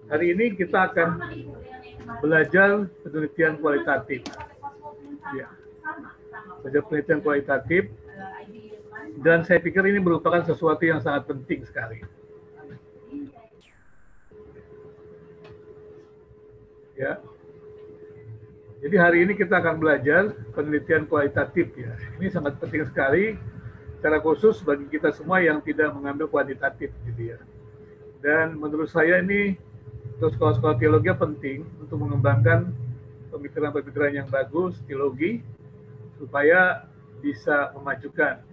Hari ini kita akan belajar penelitian kualitatif. Ya, belajar penelitian kualitatif. Dan saya pikir ini merupakan sesuatu yang sangat penting sekali. Ya. Jadi hari ini kita akan belajar penelitian kualitatif ya. Ini sangat penting sekali, secara khusus bagi kita semua yang tidak mengambil kuantitatif gitu ya. Dan menurut saya ini untuk sekolah-sekolah teologi penting untuk mengembangkan pemikiran-pemikiran yang bagus teologi supaya bisa memajukan.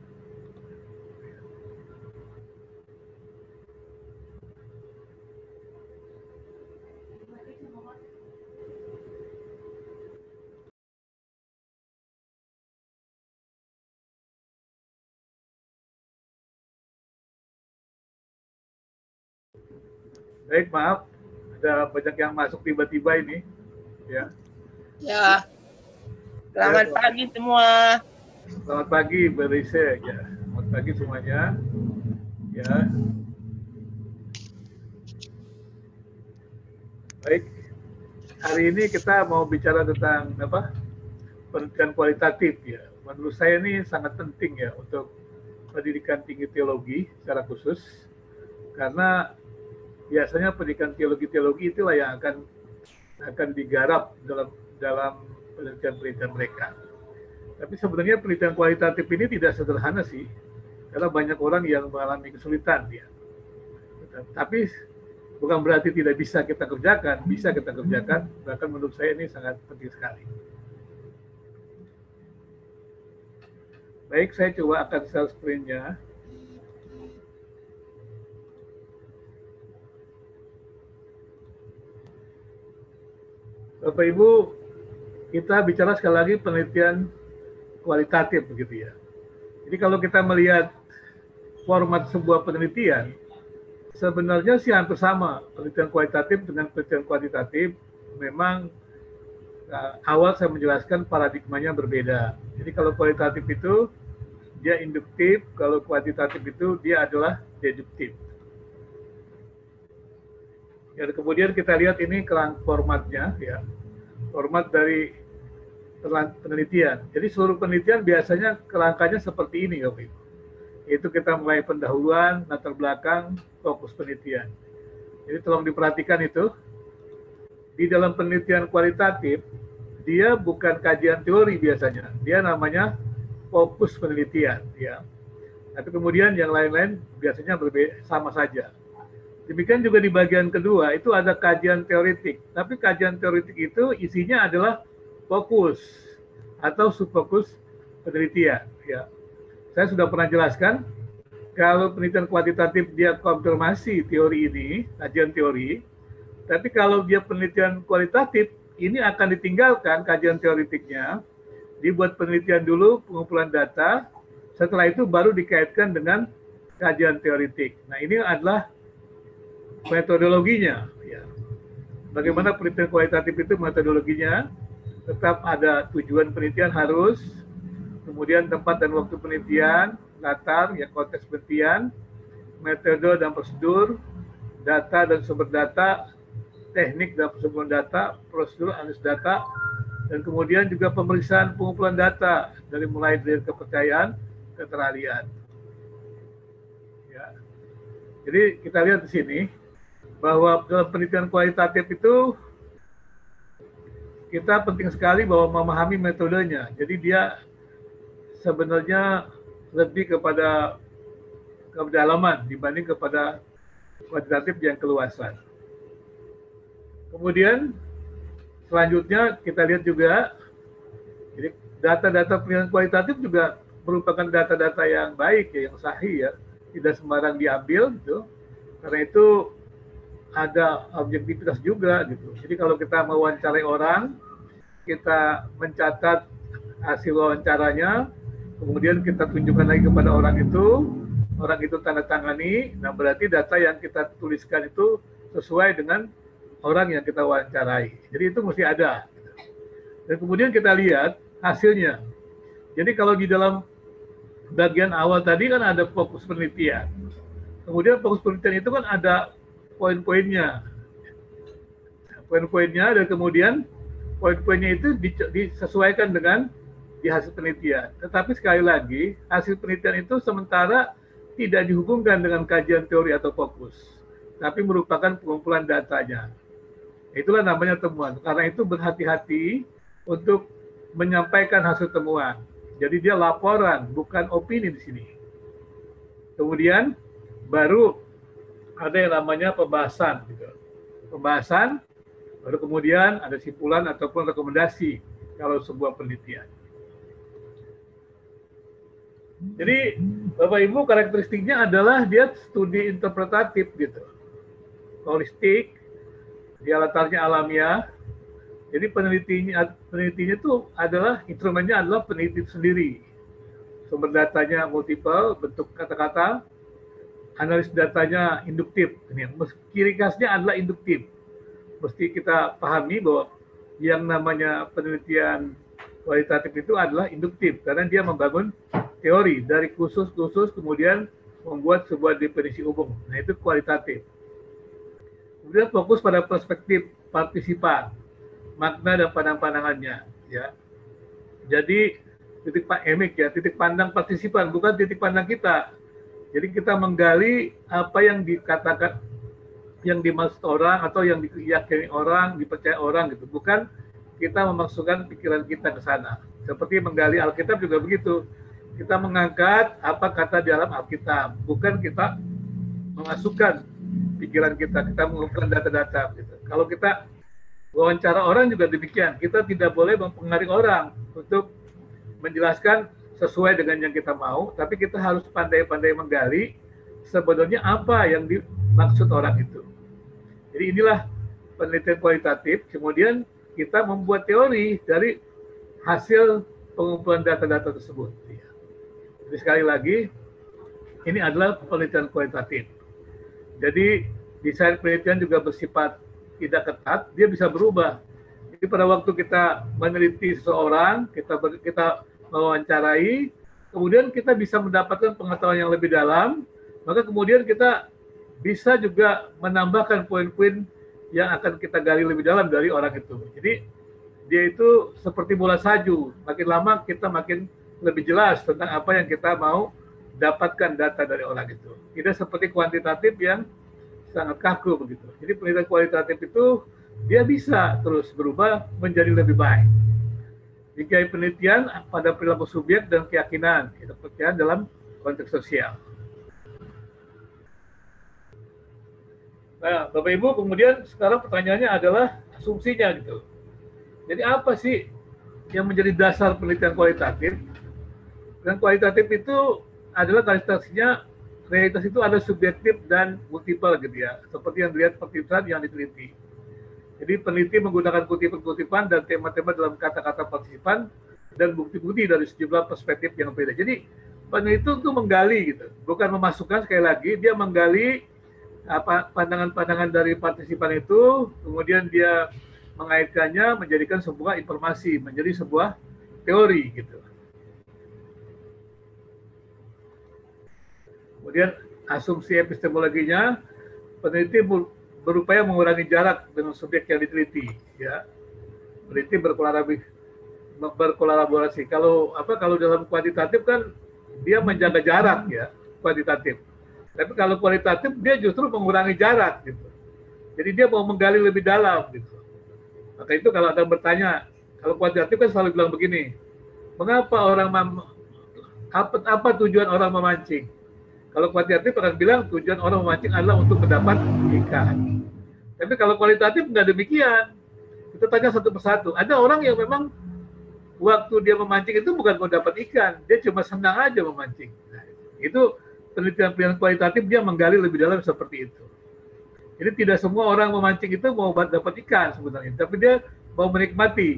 Baik, maaf, ada banyak yang masuk tiba-tiba ini, ya. Ya, selamat pagi semua. Selamat pagi, Berise, ya. Selamat pagi semuanya, ya. Baik, hari ini kita mau bicara tentang apa? Penelitian kualitatif, ya. Menurut saya ini sangat penting ya untuk pendidikan tinggi teologi secara khusus, karena biasanya pendidikan teologi itulah yang akan digarap dalam penelitian-penelitian mereka. Tapi sebenarnya penelitian kualitatif ini tidak sederhana sih, karena banyak orang yang mengalami kesulitan ya. Tapi bukan berarti tidak bisa kita kerjakan, bisa kita kerjakan. Bahkan menurut saya ini sangat penting sekali. Baik, saya coba akan share screen-nya. Bapak Ibu, kita bicara sekali lagi penelitian kualitatif begitu ya. Jadi kalau kita melihat format sebuah penelitian, sebenarnya sih hampir sama penelitian kualitatif dengan penelitian kuantitatif. Memang awal saya menjelaskan paradigmanya berbeda. Jadi kalau kualitatif itu dia induktif, kalau kuantitatif itu dia adalah deduktif. Ya, kemudian kita lihat ini formatnya ya. Format dari penelitian. Jadi seluruh penelitian biasanya kerangkanya seperti ini, Bapak Ibu. Itu kita mulai pendahuluan, latar belakang, fokus penelitian. Jadi tolong diperhatikan itu. Di dalam penelitian kualitatif, dia bukan kajian teori biasanya. Dia namanya fokus penelitian, ya. Tapi kemudian yang lain-lain biasanya berbeda, sama saja. Demikian juga di bagian kedua, itu ada kajian teoritik. Tapi kajian teoritik itu isinya adalah fokus atau subfokus penelitian. Ya. Saya sudah pernah jelaskan, kalau penelitian kuantitatif dia konfirmasi teori ini, kajian teori. Tapi kalau dia penelitian kualitatif, ini akan ditinggalkan kajian teoritiknya, dibuat penelitian dulu, pengumpulan data, setelah itu baru dikaitkan dengan kajian teoritik. Nah, ini adalah metodologinya. Ya. Bagaimana penelitian kualitatif itu metodologinya? Tetap ada tujuan penelitian harus, kemudian tempat dan waktu penelitian, latar, ya konteks penelitian, metode dan prosedur, data dan sumber data, teknik dan sumber data, prosedur analisis data, dan kemudian juga pemeriksaan pengumpulan data dari mulai dari kepercayaan, keteralian. Ya. Jadi kita lihat di sini bahwa dalam penelitian kualitatif itu kita penting sekali bahwa memahami metodenya. Jadi dia sebenarnya lebih kepada kedalaman dibanding kepada kuantitatif yang keluasan. Kemudian selanjutnya kita lihat juga, jadi data-data penelitian kualitatif juga merupakan data-data yang baik, ya, yang sahih ya, tidak sembarang diambil gitu. Karena itu ada objektivitas juga gitu. Jadi kalau kita mewawancarai orang, kita mencatat hasil wawancaranya, kemudian kita tunjukkan lagi kepada orang itu tanda tangani, nah berarti data yang kita tuliskan itu sesuai dengan orang yang kita wawancarai. Jadi itu mesti ada. Dan kemudian kita lihat hasilnya. Jadi kalau di dalam bagian awal tadi kan ada fokus penelitian. Kemudian fokus penelitian itu kan ada poin-poinnya. poin-poinnya, dan kemudian poin-poinnya itu disesuaikan dengan di hasil penelitian. Tetapi sekali lagi, hasil penelitian itu sementara tidak dihubungkan dengan kajian teori atau fokus, tapi merupakan pengumpulan datanya. Itulah namanya temuan. Karena itu berhati-hati untuk menyampaikan hasil temuan. Jadi dia laporan, bukan opini di sini. Kemudian baru ada yang namanya pembahasan. Gitu. Pembahasan, baru kemudian ada simpulan ataupun rekomendasi kalau sebuah penelitian. Jadi Bapak Ibu, karakteristiknya adalah dia studi interpretatif gitu. Holistik, dia latarnya alamiah. Jadi penelitinya itu adalah instrumennya adalah peneliti sendiri. Sumber datanya multiple, bentuk kata-kata, analis datanya induktif. Ciri khasnya adalah induktif. Mesti kita pahami bahwa yang namanya penelitian kualitatif itu adalah induktif karena dia membangun teori dari khusus kemudian membuat sebuah definisi umum. Nah, itu kualitatif. Kemudian fokus pada perspektif partisipan, makna dan pandangannya, ya. Jadi titik pandang partisipan bukan titik pandang kita. Jadi kita menggali apa yang dikatakan, yang dimaksud orang atau yang diyakini orang, dipercaya orang gitu. Bukan kita memasukkan pikiran kita ke sana. Seperti menggali Alkitab juga begitu. Kita mengangkat apa kata di dalam Alkitab, bukan kita memasukkan pikiran kita mengumpulkan data-data. Gitu. Kalau kita wawancara orang juga demikian, kita tidak boleh mempengaruhi orang untuk menjelaskan sesuai dengan yang kita mau, tapi kita harus pandai-pandai menggali sebenarnya apa yang dimaksud orang itu. Jadi inilah penelitian kualitatif, kemudian kita membuat teori dari hasil pengumpulan data-data tersebut. Jadi sekali lagi, ini adalah penelitian kualitatif. Jadi desain penelitian juga bersifat tidak ketat, dia bisa berubah. Jadi pada waktu kita meneliti seseorang, kita mewawancarai, kemudian kita bisa mendapatkan pengetahuan yang lebih dalam, maka kemudian kita bisa juga menambahkan poin-poin yang akan kita gali lebih dalam dari orang itu. Jadi dia itu seperti bola salju, makin lama kita makin lebih jelas tentang apa yang kita mau dapatkan data dari orang itu. Tidak seperti kuantitatif yang sangat kaku begitu. Jadi penelitian kualitatif itu dia bisa terus berubah menjadi lebih baik. Jika penelitian pada perilaku subjek dan keyakinan, kepercayaan dalam konteks sosial. Nah, Bapak Ibu, kemudian sekarang pertanyaannya adalah asumsinya gitu. Jadi apa sih yang menjadi dasar penelitian kualitatif? Dan kualitatif itu adalah karakteristiknya, realitas itu ada subjektif dan multiple gitu ya, seperti yang dilihat partisipan yang diteliti. Jadi peneliti menggunakan kutipan-kutipan dan tema-tema dalam kata-kata partisipan dan bukti-bukti dari sejumlah perspektif yang berbeda. Jadi peneliti itu menggali gitu, bukan memasukkan, sekali lagi dia menggali pandangan-pandangan dari partisipan itu, kemudian dia mengaitkannya menjadikan sebuah informasi, menjadi sebuah teori gitu. Kemudian asumsi epistemologinya, peneliti berupaya mengurangi jarak dengan subjek yang diteliti, ya. Peneliti berkolaborasi. Kalau dalam kuantitatif kan dia menjaga jarak ya, kuantitatif. Tapi kalau kualitatif dia justru mengurangi jarak gitu. Jadi dia mau menggali lebih dalam gitu. Maka itu kalau ada bertanya, kalau kuantitatif kan selalu bilang begini, mengapa apa tujuan orang memancing? Kalau kuantitatif akan bilang tujuan orang memancing adalah untuk mendapat ikan. Tapi kalau kualitatif nggak demikian. Kita tanya satu persatu. Ada orang yang memang waktu dia memancing itu bukan mau dapat ikan, dia cuma senang aja memancing. Nah, itu penelitian kualitatif dia menggali lebih dalam seperti itu. Jadi tidak semua orang memancing itu mau dapat ikan sebenarnya, tapi dia mau menikmati.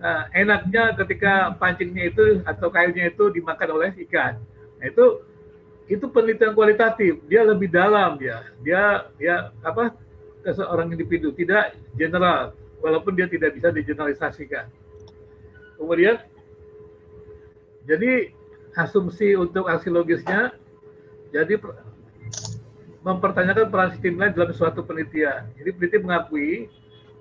Nah, enaknya ketika pancingnya itu atau kailnya itu dimakan oleh ikan. Nah, itu penelitian kualitatif, dia lebih dalam dia ke seorang individu, tidak general, walaupun dia tidak bisa digeneralisasikan. Kemudian jadi asumsi untuk aksi logisnya, jadi mempertanyakan peran sistem lain dalam suatu penelitian. Jadi peneliti mengakui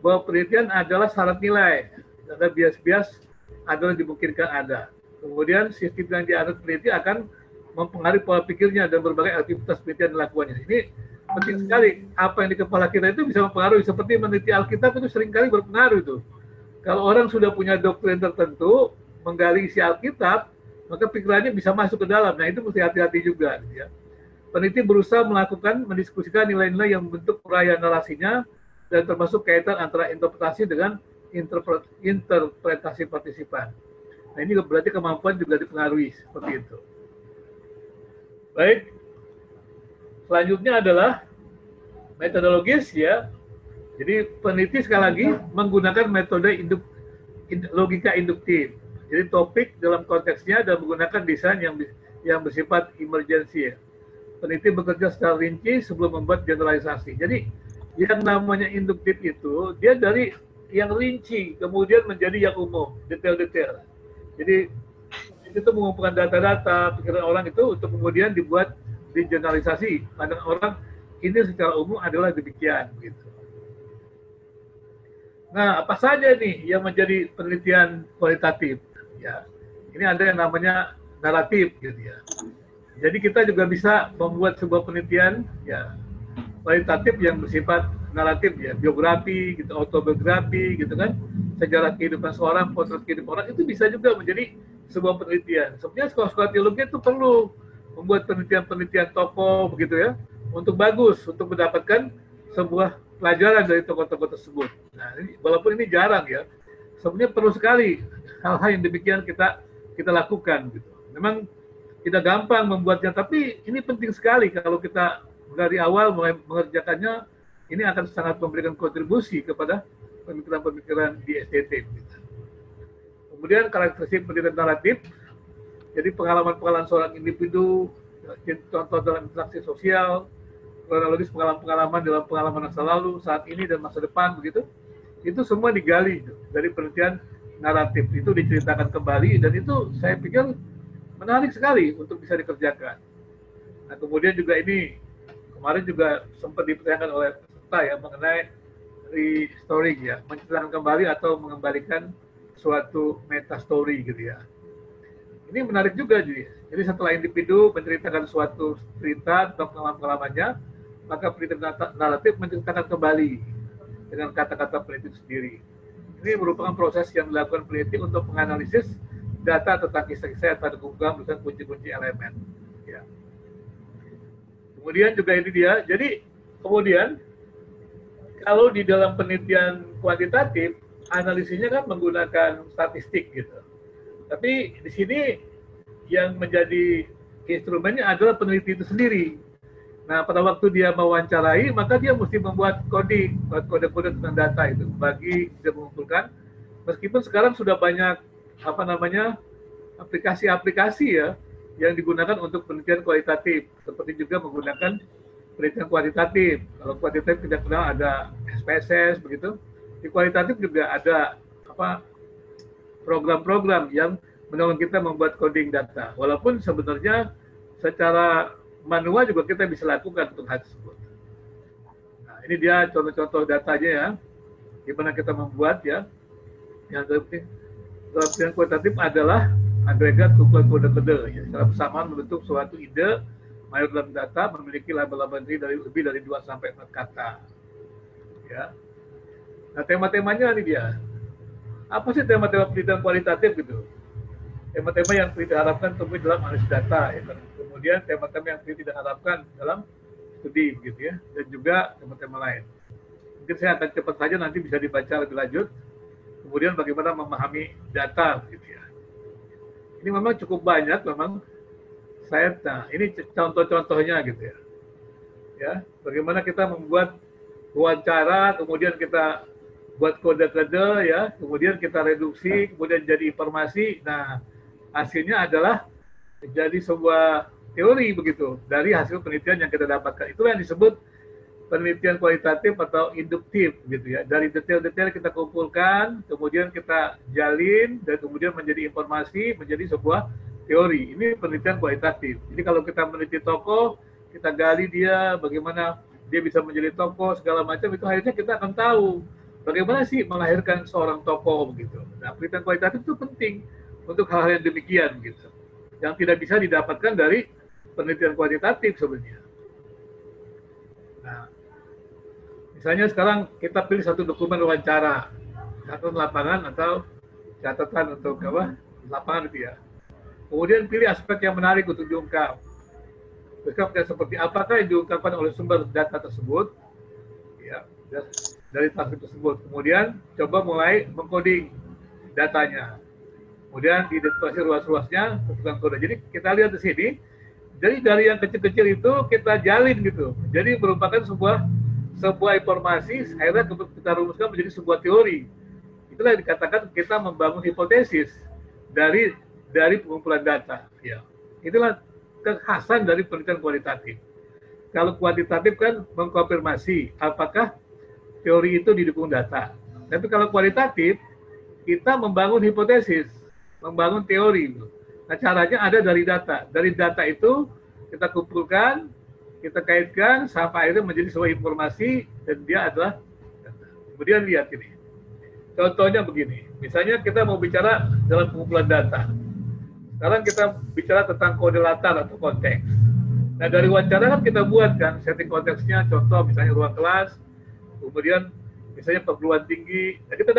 bahwa penelitian adalah syarat nilai, ada bias-bias adalah dimungkinkan ada. Kemudian sistem yang dianut peneliti akan mempengaruhi pola pikirnya dan berbagai aktivitas penelitian dilakukannya. Ini penting sekali. Apa yang di kepala kita itu bisa mempengaruhi. Seperti meneliti Alkitab itu seringkali berpengaruh itu. Kalau orang sudah punya doktrin tertentu, menggali isi Alkitab, maka pikirannya bisa masuk ke dalam. Nah itu mesti hati-hati juga. Ya. Peneliti berusaha mendiskusikan nilai-nilai yang membentuk uraian narasinya dan termasuk kaitan antara interpretasi dengan interpretasi partisipan. Nah ini berarti kemampuan juga dipengaruhi seperti itu. Baik, selanjutnya adalah metodologis ya. Jadi peneliti sekali lagi menggunakan metode logika induktif. Jadi topik dalam konteksnya dan menggunakan desain yang bersifat emergensi ya. Peneliti bekerja secara rinci sebelum membuat generalisasi. Jadi yang namanya induktif itu dia dari yang rinci kemudian menjadi yang umum, detail-detail. Jadi itu mengumpulkan data-data pikiran orang itu untuk kemudian dibuat di generalisasi. Pada orang ini secara umum adalah demikian gitu. Nah, apa saja nih yang menjadi penelitian kualitatif? Ya, ini ada yang namanya naratif gitu ya. Jadi kita juga bisa membuat sebuah penelitian ya kualitatif yang bersifat naratif ya, biografi, gitu, autobiografi, gitu kan, sejarah kehidupan seorang, potret kehidupan orang itu bisa juga menjadi sebuah penelitian. Sebenarnya sekolah-sekolah teologi itu perlu membuat penelitian-penelitian tokoh begitu ya, untuk bagus, untuk mendapatkan sebuah pelajaran dari tokoh-tokoh tersebut. Nah, walaupun ini jarang ya, sebenarnya perlu sekali hal-hal yang demikian kita lakukan. Gitu. Memang tidak gampang membuatnya, tapi ini penting sekali kalau kita dari awal mulai mengerjakannya, ini akan sangat memberikan kontribusi kepada pemikiran-pemikiran di STT. Gitu. Kemudian karakteristik penelitian naratif, jadi pengalaman-pengalaman seorang individu, contoh dalam interaksi sosial, kronologis pengalaman-pengalaman dalam pengalaman masa lalu, saat ini dan masa depan begitu, itu semua digali dari penelitian naratif, itu diceritakan kembali dan itu saya pikir menarik sekali untuk bisa dikerjakan. Nah kemudian juga ini kemarin juga sempat dipertanyakan oleh peserta ya mengenai restoring ya, menceritakan kembali atau mengembalikan suatu meta story gitu ya. Ini menarik juga jadi setelah individu menceritakan suatu cerita atau pengalaman-pengalamannya, maka penelitian naratif menceritakan kembali dengan kata-kata peneliti sendiri. Ini merupakan proses yang dilakukan peneliti untuk menganalisis data tentang kisah-kisah yang tergabung dengan kunci-kunci elemen. Ya. Kemudian juga ini dia, jadi kemudian kalau di dalam penelitian kuantitatif, analisisnya kan menggunakan statistik gitu. Tapi di sini yang menjadi instrumennya adalah peneliti itu sendiri. Nah, pada waktu dia mewawancarai, maka dia mesti membuat kode-kode tentang data itu bagi dia mengumpulkan. Meskipun sekarang sudah banyak aplikasi-aplikasi ya yang digunakan untuk penelitian kualitatif, seperti juga menggunakan penelitian kuantitatif. Kalau kuantitatif tidak kenal ada SPSS begitu. Di kualitatif juga ada program-program yang menolong kita membuat coding data. Walaupun sebenarnya secara manual juga kita bisa lakukan untuk hal tersebut. Nah, ini dia contoh-contoh datanya ya, gimana kita membuat ya. Yang penelitian kualitatif adalah agregat kumpulan kode-kode ya, secara bersamaan membentuk suatu ide mayor dalam data memiliki label-label dari lebih dari 2 sampai 4 kata. Ya. Nah, tema-temanya ini dia. Apa sih tema-tema penelitian kualitatif gitu? Tema-tema yang peneliti harapkan temui dalam analisis data, ya kan? Kemudian tema-tema yang peneliti tidak harapkan dalam studi, begitu ya, dan juga tema-tema lain. Mungkin saya akan cepat saja nanti bisa dibaca lebih lanjut. Kemudian bagaimana memahami data, begitu ya. Ini memang cukup banyak, memang saya. Nah, ini contoh-contohnya gitu ya. Ya, bagaimana kita membuat wawancara, kemudian kita buat kode-kode ya, kemudian kita reduksi, kemudian jadi informasi. Nah, hasilnya adalah jadi sebuah teori begitu dari hasil penelitian yang kita dapatkan. Itulah yang disebut penelitian kualitatif atau induktif gitu ya. Dari detail-detail kita kumpulkan, kemudian kita jalin dan kemudian menjadi informasi, menjadi sebuah teori. Ini penelitian kualitatif. Jadi kalau kita meneliti tokoh, kita gali dia bagaimana dia bisa menjadi tokoh segala macam, itu akhirnya kita akan tahu bagaimana sih melahirkan seorang tokoh begitu. Nah, penelitian kualitatif itu penting untuk hal-hal yang demikian gitu, yang tidak bisa didapatkan dari penelitian kuantitatif sebenarnya. Nah, misalnya sekarang kita pilih satu dokumen wawancara, catatan lapangan atau catatan untuk apa lapangan itu ya. Kemudian pilih aspek yang menarik untuk diungkap. Berikutnya seperti apakah yang diungkapkan oleh sumber data tersebut, ya, dari transkrip tersebut. Kemudian coba mulai mengcoding datanya. Kemudian diidentifikasi ruas-ruasnya, tentukan kode. Jadi kita lihat di sini, jadi dari yang kecil-kecil itu kita jalin gitu. Jadi merupakan sebuah informasi, akhirnya kita rumuskan menjadi sebuah teori. Itulah yang dikatakan kita membangun hipotesis dari pengumpulan data. Ya. Itulah kekhasan dari penelitian kualitatif. Kalau kuantitatif kan mengkonfirmasi apakah teori itu didukung data. Tapi kalau kualitatif, kita membangun hipotesis, membangun teori. Nah, caranya ada dari data. Dari data itu kita kumpulkan, kita kaitkan, sampai akhirnya menjadi sebuah informasi, dan dia adalah data. Kemudian lihat ini. Contohnya begini, misalnya kita mau bicara dalam pengumpulan data. Sekarang kita bicara tentang kode latar atau konteks. Nah, dari wawancara kan kita buat kan setting konteksnya, contoh misalnya ruang kelas, kemudian misalnya perguruan tinggi. Nah, kita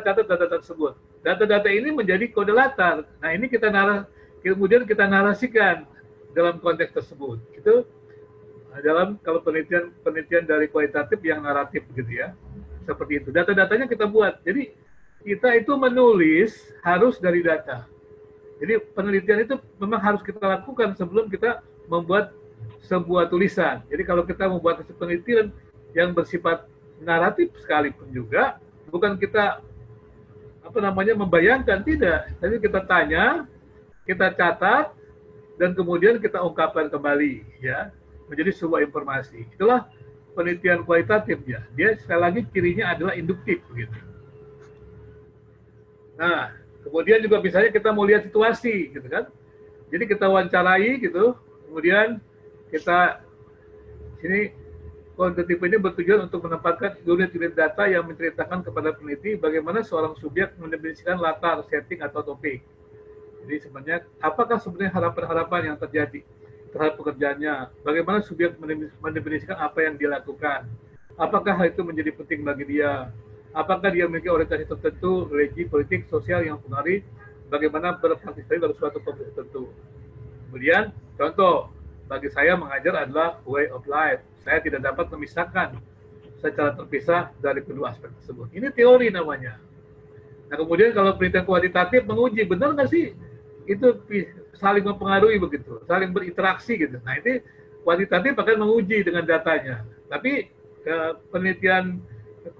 catat data tersebut. Data-data ini menjadi kode latar. Nah, ini kemudian kita narasikan dalam konteks tersebut. Itu dalam kalau penelitian dari kualitatif yang naratif begitu ya. Seperti itu. Data-datanya kita buat. Jadi kita itu menulis harus dari data. Jadi penelitian itu memang harus kita lakukan sebelum kita membuat sebuah tulisan. Jadi kalau kita membuat penelitian yang bersifat naratif sekalipun juga, bukan kita membayangkan, tidak. Tapi kita tanya, kita catat, dan kemudian kita ungkapkan kembali, ya, menjadi sebuah informasi. Itulah penelitian kualitatifnya. Dia sekali lagi cirinya adalah induktif, begitu. Nah, kemudian juga misalnya kita mau lihat situasi, gitu kan. Jadi kita wawancarai, gitu. Kemudian kita sini kuantitatif ini bertujuan untuk menempatkan unit-unit data yang menceritakan kepada peneliti bagaimana seorang subjek mendefinisikan latar, setting atau topik. Jadi sebenarnya apakah sebenarnya harapan-harapan yang terjadi terhadap pekerjaannya? Bagaimana subjek mendefinisikan apa yang dia lakukan? Apakah hal itu menjadi penting bagi dia? Apakah dia memiliki orientasi tertentu, religi, politik, sosial yang mempengaruhi bagaimana berpartisipasi dalam suatu kompetensi tertentu. Kemudian, contoh, bagi saya mengajar adalah way of life. Saya tidak dapat memisahkan secara terpisah dari kedua aspek tersebut. Ini teori namanya. Nah, kemudian kalau penelitian kuantitatif menguji, benar nggak sih itu saling mempengaruhi begitu, saling berinteraksi gitu. Nah, ini kuantitatif akan menguji dengan datanya. Tapi penelitian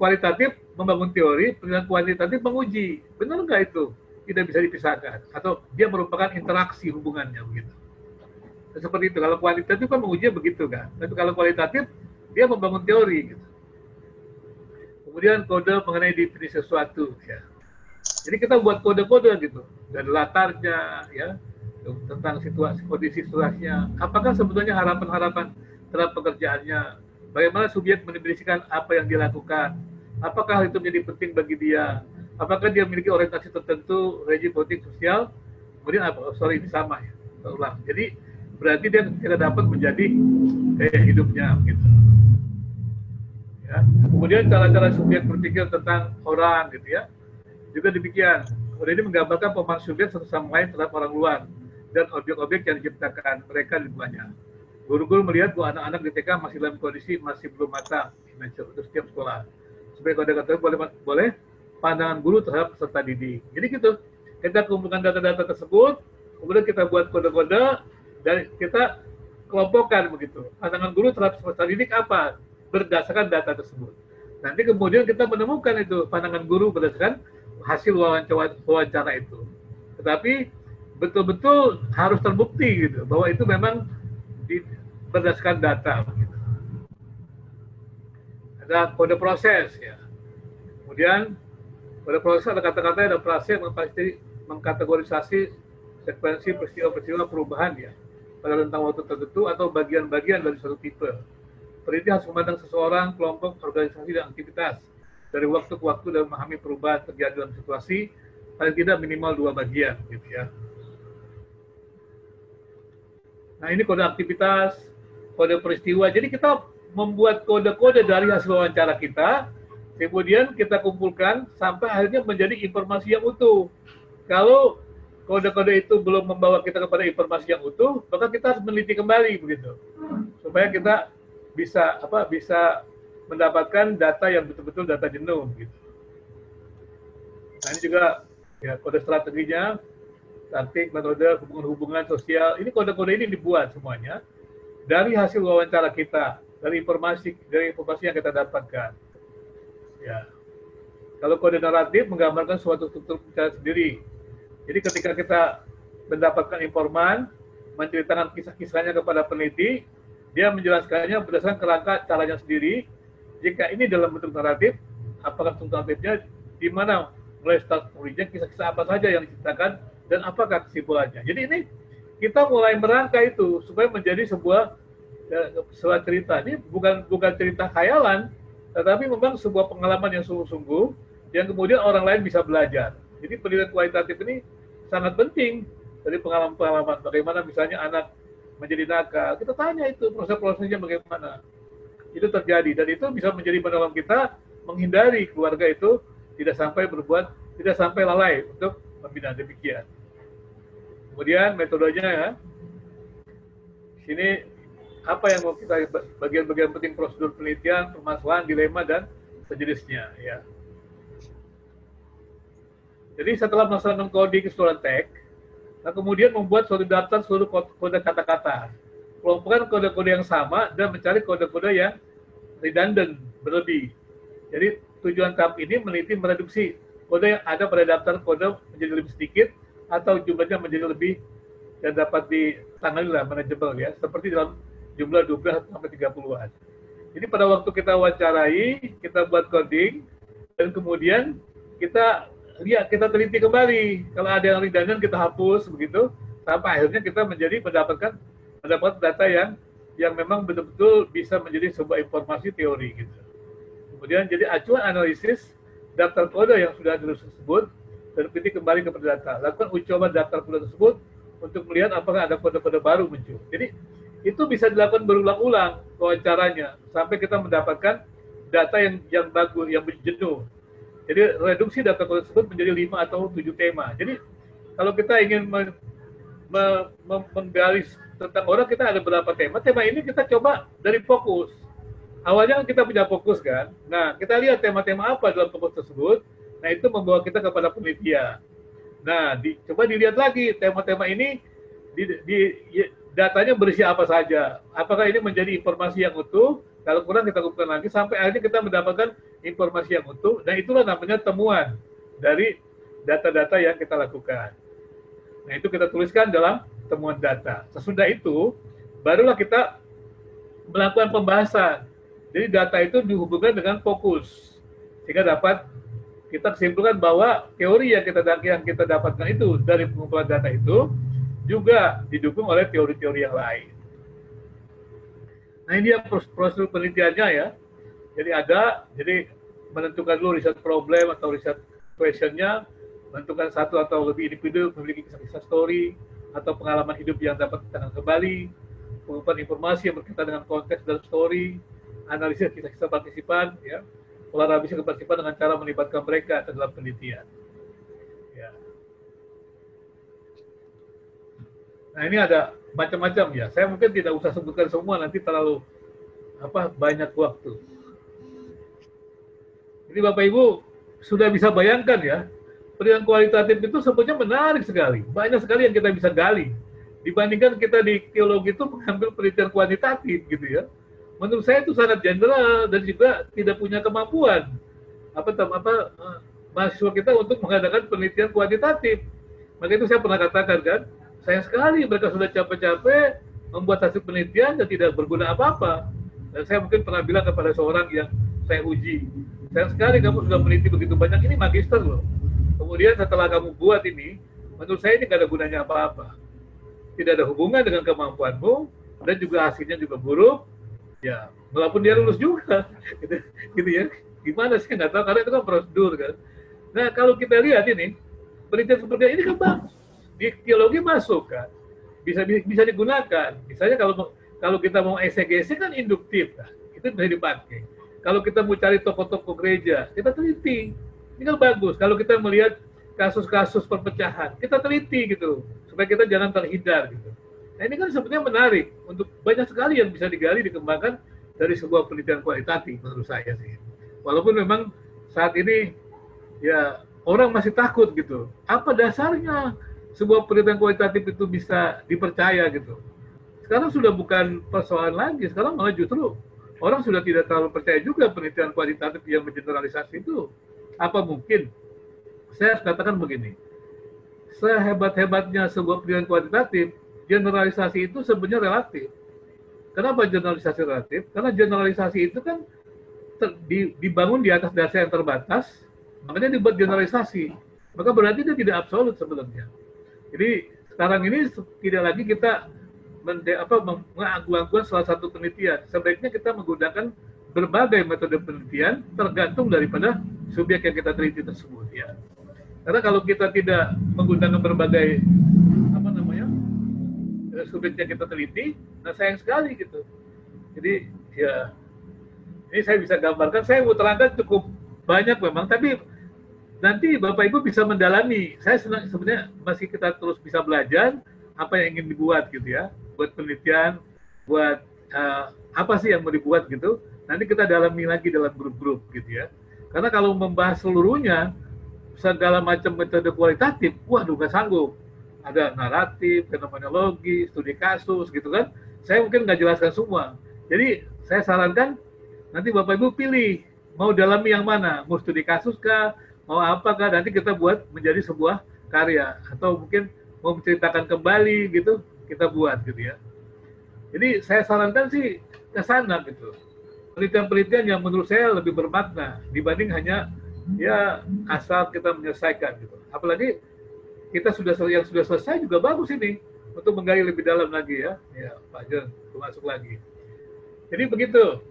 kualitatif membangun teori, penelitian kuantitatif menguji, benar nggak itu tidak bisa dipisahkan, atau dia merupakan interaksi hubungannya begitu. Nah, seperti itu. Kalau kuantitatif kan mengujinya begitu kan, tapi kalau kualitatif dia membangun teori gitu. Kemudian kode mengenai definisi sesuatu ya. Jadi kita buat kode-kode gitu, dari latarnya ya, tentang situasi, kondisi situasinya. Apakah sebetulnya harapan-harapan terhadap pekerjaannya? Bagaimana subjek mendefinisikan apa yang dilakukan? Apakah itu menjadi penting bagi dia? Apakah dia memiliki orientasi tertentu, religi, politik, sosial? Kemudian ini sama ya, ulang. Jadi berarti dia tidak dapat menjadi gaya hidupnya gitu. Ya. Kemudian cara-cara subjek berpikir tentang orang gitu ya. Juga demikian. Kemudian ini menggambarkan pemahaman subjek satu sama lain terhadap orang luar dan objek-objek yang diciptakan mereka di lingkungannya. Guru-guru melihat bahwa anak-anak di TK masih dalam kondisi masih belum matang untuk setiap sekolah. Sebagai kode-kode boleh pandangan guru terhadap peserta didik. Jadi gitu, kita kumpulkan data-data tersebut, kemudian kita buat kode-kode dan kita kelompokkan begitu. Pandangan guru terhadap peserta didik apa? Berdasarkan data tersebut. Nanti kemudian kita menemukan itu pandangan guru berdasarkan hasil wawancara itu. Tetapi betul-betul harus terbukti gitu bahwa itu memang berdasarkan data. Gitu. Ada kode proses ya. Kemudian kode proses ada kata-kata ada proses mengkategorisasi sekuensi peristiwa-peristiwa perubahan ya pada rentang waktu tertentu atau bagian-bagian dari suatu tipe. Peneliti harus memandang seseorang, kelompok, organisasi, dan aktivitas dari waktu ke waktu dan memahami perubahan terjadi dalam situasi, paling tidak minimal 2 bagian, gitu ya. Nah, ini kode aktivitas, kode peristiwa. Jadi kita membuat kode-kode dari hasil wawancara kita, kemudian kita kumpulkan sampai akhirnya menjadi informasi yang utuh. Kalau kode-kode itu belum membawa kita kepada informasi yang utuh, maka kita harus meneliti kembali begitu, supaya kita bisa mendapatkan data yang betul-betul data jenuh gitu. Nah, ini juga ya kode strateginya, taktik, metode, hubungan-hubungan sosial. Ini kode-kode ini dibuat semuanya dari hasil wawancara kita, dari informasi yang kita dapatkan. Ya. Kalau kode naratif menggambarkan suatu struktur bicara sendiri. Jadi ketika kita mendapatkan informan, menceritakan kisah-kisahnya kepada peneliti, dia menjelaskannya berdasarkan kerangka caranya sendiri. Jika ini dalam bentuk naratif, apakah bentuk naratifnya, di mana mulai start story-nya, kisah-kisah apa saja yang diceritakan, dan apakah kesimpulannya. Jadi ini kita mulai merangkai itu supaya menjadi sebuah cerita. Ini bukan cerita khayalan, tetapi memang sebuah pengalaman yang sungguh-sungguh yang kemudian orang lain bisa belajar. Jadi pendidikan kualitatif ini sangat penting dari pengalaman-pengalaman. Bagaimana misalnya anak menjadi nakal, kita tanya itu proses-prosesnya bagaimana. Itu terjadi dan itu bisa menjadi penolong kita menghindari keluarga itu tidak sampai lalai untuk membina demikian. Kemudian metodenya ya. Sini apa yang mau kita bagian-bagian penting prosedur penelitian, permasalahan, dilema dan sejenisnya ya. Jadi setelah melaksanakan coding keseluruhan teks, nah kemudian membuat suatu daftar seluruh kode kata-kata. Kelompokkan kode-kode yang sama dan mencari kode-kode yang redundant, berlebih. Jadi tujuan tahap ini meneliti mereduksi kode yang ada pada daftar kode menjadi lebih sedikit atau jumlahnya menjadi lebih dan dapat ditangani lah, manageable ya, seperti dalam jumlah 12 sampai 30-an. Jadi pada waktu kita wawancarai, kita buat coding dan kemudian kita teliti kembali. Kalau ada yang redundant kita hapus begitu sampai akhirnya kita mendapatkan data yang memang betul-betul bisa menjadi sebuah informasi teori gitu. Kemudian jadi acuan analisis daftar kode yang sudah disebut dan teliti kembali kepada data. Lakukan uji coba daftar kode tersebut untuk melihat apakah ada kode-kode baru muncul. Jadi itu bisa dilakukan berulang-ulang wawancaranya sampai kita mendapatkan data yang bagus, yang jenuh. Jadi reduksi data kode tersebut menjadi 5 atau 7 tema. Jadi kalau kita ingin menggali tentang orang, kita ada beberapa tema. Tema ini kita coba dari fokus. Awalnya kita punya fokus kan. Nah, kita lihat tema-tema apa dalam fokus tersebut. Nah, itu membawa kita kepada penelitian. Nah, coba dilihat lagi tema-tema ini datanya berisi apa saja. Apakah ini menjadi informasi yang utuh? Kalau kurang kita kumpulkan lagi sampai akhirnya kita mendapatkan informasi yang utuh. Dan itulah namanya temuan dari data-data yang kita lakukan. Nah, itu kita tuliskan dalam temuan data. Sesudah itu, barulah kita melakukan pembahasan. Jadi data itu dihubungkan dengan fokus. Sehingga dapat kita kesimpulan bahwa teori yang kita dapatkan itu dari pengumpulan data itu juga didukung oleh teori-teori yang lain. Nah, ini yang prosedur penelitiannya ya. Jadi menentukan dulu riset problem atau riset question-nya, menentukan satu atau lebih individu memiliki kisah-kisah story atau pengalaman hidup yang dapat ditangani kembali, pengumpulan informasi yang berkaitan dengan konteks dalam story, analisis kisah-kisah partisipan, ya, polarisasi partisipan dengan cara melibatkan mereka dalam penelitian. Ya. Nah, ini ada macam-macam ya. Saya mungkin tidak usah sebutkan semua, nanti terlalu banyak waktu. Jadi Bapak Ibu sudah bisa bayangkan ya, penelitian kualitatif itu sebetulnya menarik sekali. Banyak sekali yang kita bisa gali. Dibandingkan kita di teologi itu mengambil penelitian kuantitatif gitu ya. Menurut saya itu sangat general dan juga tidak punya kemampuan mahasiswa kita untuk mengadakan penelitian kuantitatif. Maka itu saya pernah katakan kan, sayang sekali mereka sudah capek-capek membuat hasil penelitian dan tidak berguna apa-apa. Dan saya mungkin pernah bilang kepada seorang yang saya uji, sayang sekali kamu sudah meneliti begitu banyak, ini magister loh. Kemudian setelah kamu buat ini, menurut saya ini tidak ada gunanya apa-apa. Tidak ada hubungan dengan kemampuanmu dan juga hasilnya juga buruk. Ya, walaupun dia lulus juga, gitu ya. Gimana sih nggak tahu karena itu kan prosedur kan. Nah kalau kita lihat ini penelitian seperti ini kan bagus. Di teologi masuk kan, bisa digunakan. Misalnya kalau kita mau eksegesi kan induktif kan, itu bisa dipakai. Kalau kita mau cari tokoh-tokoh gereja, kita teliti. Ini kan bagus. Kalau kita melihat kasus-kasus perpecahan, kita teliti gitu, supaya kita jangan terhindar gitu. Nah ini kan sebenarnya menarik untuk banyak sekali yang bisa digali, dikembangkan dari sebuah penelitian kualitatif menurut saya sih. Walaupun memang saat ini ya orang masih takut gitu. Apa dasarnya sebuah penelitian kualitatif itu bisa dipercaya gitu? Sekarang sudah bukan persoalan lagi, sekarang malah justru orang sudah tidak terlalu percaya juga penelitian kualitatif yang mengeneralisasi itu. Apa mungkin? Saya harus katakan begini, sehebat-hebatnya sebuah penelitian kualitatif, generalisasi itu sebenarnya relatif. Kenapa generalisasi relatif? Karena generalisasi itu kan dibangun di atas dasar yang terbatas, makanya dibuat generalisasi. Maka berarti dia tidak absolut sebenarnya. Jadi sekarang ini tidak lagi kita mengagung-agungkan salah satu penelitian. Sebaiknya kita menggunakan berbagai metode penelitian tergantung daripada subjek yang kita teliti tersebut ya. Karena kalau kita tidak menggunakan berbagai subjek yang kita teliti, nah sayang sekali gitu. Jadi ya ini saya bisa gambarkan, saya mau terangkan cukup banyak memang, tapi nanti Bapak Ibu bisa mendalami. Saya sebenarnya masih kita terus bisa belajar apa yang ingin dibuat gitu ya, buat penelitian, buat apa sih yang mau dibuat gitu. Nanti kita dalami lagi dalam grup-grup gitu ya. Karena kalau membahas seluruhnya, segala macam metode kualitatif, waduh nggak sanggup. Ada naratif, fenomenologi, studi kasus gitu kan. Saya mungkin nggak jelaskan semua. Jadi saya sarankan nanti Bapak Ibu pilih mau dalami yang mana, mau studi kasus kah, mau apakah, nanti kita buat menjadi sebuah karya atau mungkin mau menceritakan kembali gitu, kita buat gitu ya. Jadi saya sarankan sih ke sana gitu. Penelitian-penelitian yang menurut saya lebih bermakna dibanding hanya ya asal kita menyelesaikan gitu. Apalagi kita sudah selesai juga bagus ini untuk menggali lebih dalam lagi ya. Ya Pak John, masuk lagi. Jadi begitu.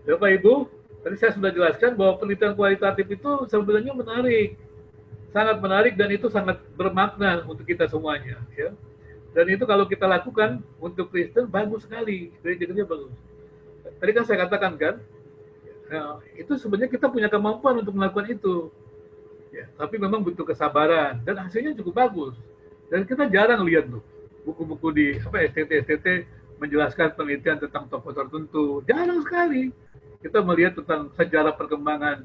Bapak Ibu, tadi saya sudah jelaskan bahwa penelitian kualitatif itu sebenarnya menarik, sangat menarik dan itu sangat bermakna untuk kita semuanya. Ya. Dan itu kalau kita lakukan untuk Kristen bagus sekali, gereja-gereja bagus. Tadi kan saya katakan kan, ya, itu sebenarnya kita punya kemampuan untuk melakukan itu. Ya, tapi memang butuh kesabaran dan hasilnya cukup bagus. Dan kita jarang lihat tuh buku-buku di STT menjelaskan penelitian tentang tokoh tertentu. Jarang sekali. Kita melihat tentang sejarah perkembangan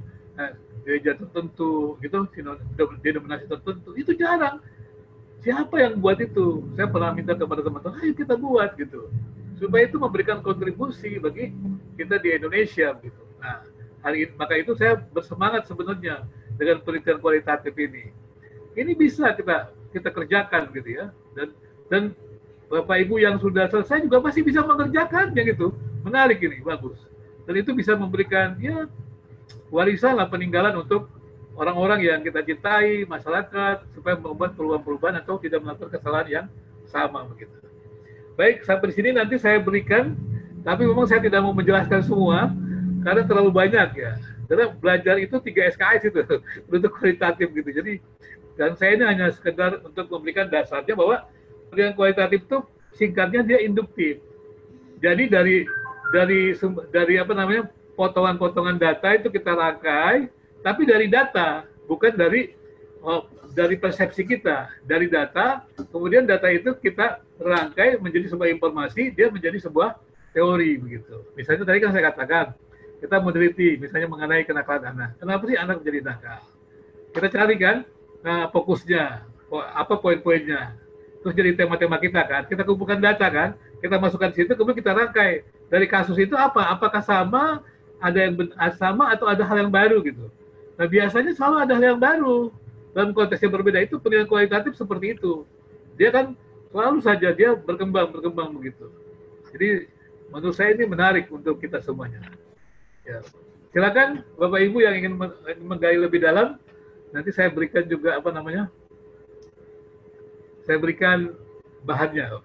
gereja tertentu, gitu, denominasi tertentu. Itu jarang. Siapa yang buat itu? Saya pernah minta kepada teman-teman, ayo kita buat gitu. Supaya itu memberikan kontribusi bagi kita di Indonesia gitu. Nah, hari ini, maka itu saya bersemangat sebenarnya dengan penelitian kualitatif ini. Ini bisa kita kerjakan gitu ya. Dan Bapak Ibu yang sudah selesai juga masih bisa mengerjakannya gitu. Menarik ini, bagus. Dan itu bisa memberikan ya warisan lah, peninggalan untuk orang-orang yang kita cintai, masyarakat, supaya membuat perubahan-perubahan atau tidak melakukan kesalahan yang sama begitu. Baik, sampai di sini nanti saya berikan, tapi memang saya tidak mau menjelaskan semua karena terlalu banyak ya. Karena belajar itu 3 SKS itu untuk kualitatif gitu. Jadi dan saya ini hanya sekedar untuk memberikan dasarnya bahwa penelitian kualitatif itu singkatnya dia induktif. Jadi dari apa namanya potongan-potongan data itu kita rangkai, tapi dari data, bukan dari persepsi kita. Dari data, kemudian data itu kita rangkai menjadi sebuah informasi, dia menjadi sebuah teori begitu. Misalnya tadi kan saya katakan, kita meneliti misalnya mengenai kenakalan anak. Kenapa sih anak menjadi nakal? Kita cari kan fokusnya, apa poin-poinnya. Terus jadi tema-tema kita kan, kita kumpulkan data kan, kita masukkan di situ, kemudian kita rangkai. Dari kasus itu apa? Apakah sama, ada yang sama atau ada hal yang baru gitu. Nah biasanya selalu ada hal yang baru. Dalam konteks yang berbeda itu penelitian kualitatif seperti itu. Dia kan selalu saja dia berkembang begitu. Jadi menurut saya ini menarik untuk kita semuanya. Ya. Silakan Bapak Ibu yang ingin menggali lebih dalam, nanti saya berikan juga apa namanya? Saya berikan bahannya.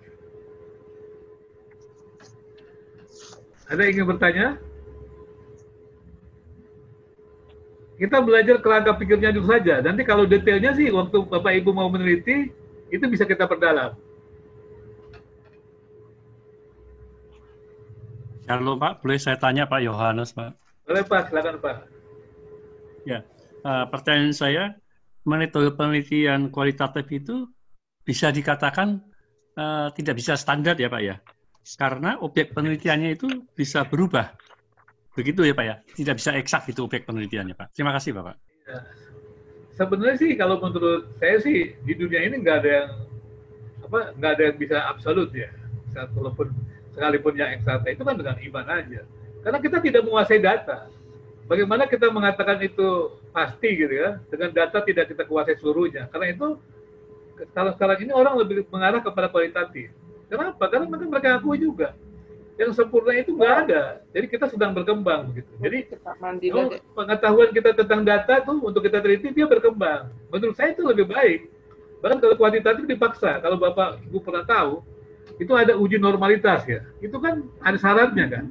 Ada yang ingin bertanya? kita belajar kerangka pikirnya dulu saja. Nanti kalau detailnya sih waktu Bapak Ibu mau meneliti, itu bisa kita perdalam. Halo Pak, boleh saya tanya Pak Yohanes Pak? Boleh Pak, silakan Pak. Ya, pertanyaan saya, metode penelitian kualitatif itu bisa dikatakan tidak bisa standar ya Pak ya? Karena objek penelitiannya itu bisa berubah. Begitu ya Pak ya? Tidak bisa eksak itu objek penelitiannya Pak. Terima kasih Bapak. Ya. Sebenarnya sih kalau menurut saya sih di dunia ini nggak ada yang bisa absolut ya. Walaupun sekalipun yang eksakta itu kan dengan iman aja. Karena kita tidak menguasai data. Bagaimana kita mengatakan itu pasti gitu ya? Dengan data tidak kita kuasai seluruhnya. Karena itu sekarang ini orang lebih mengarah kepada kualitatif. Kenapa? Karena mereka akui juga yang sempurna itu nggak ada. Jadi kita sedang berkembang begitu. Jadi pengetahuan kita tentang data tuh untuk kita teliti dia berkembang. Menurut saya itu lebih baik. Bahkan kalau kuantitatif dipaksa. Kalau Bapak Ibu pernah tahu, itu ada uji normalitas ya. Itu kan ada syaratnya kan.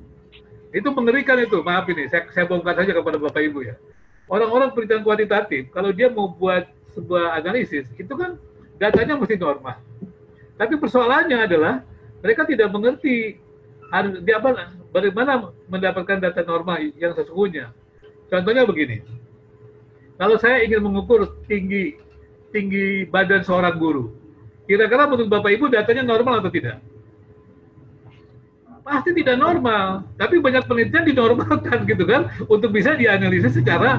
Itu mengerikan itu. Maaf ini, saya bongkar saja kepada Bapak Ibu ya. Orang-orang penelitian kuantitatif, kalau dia mau buat sebuah analisis, itu kan datanya mesti normal. Tapi persoalannya adalah mereka tidak mengerti bagaimana mendapatkan data normal yang sesungguhnya. Contohnya begini, kalau saya ingin mengukur tinggi badan seorang guru, kira-kira menurut Bapak Ibu datanya normal atau tidak? Pasti tidak normal, tapi banyak penelitian dinormalkan gitu kan, untuk bisa dianalisis secara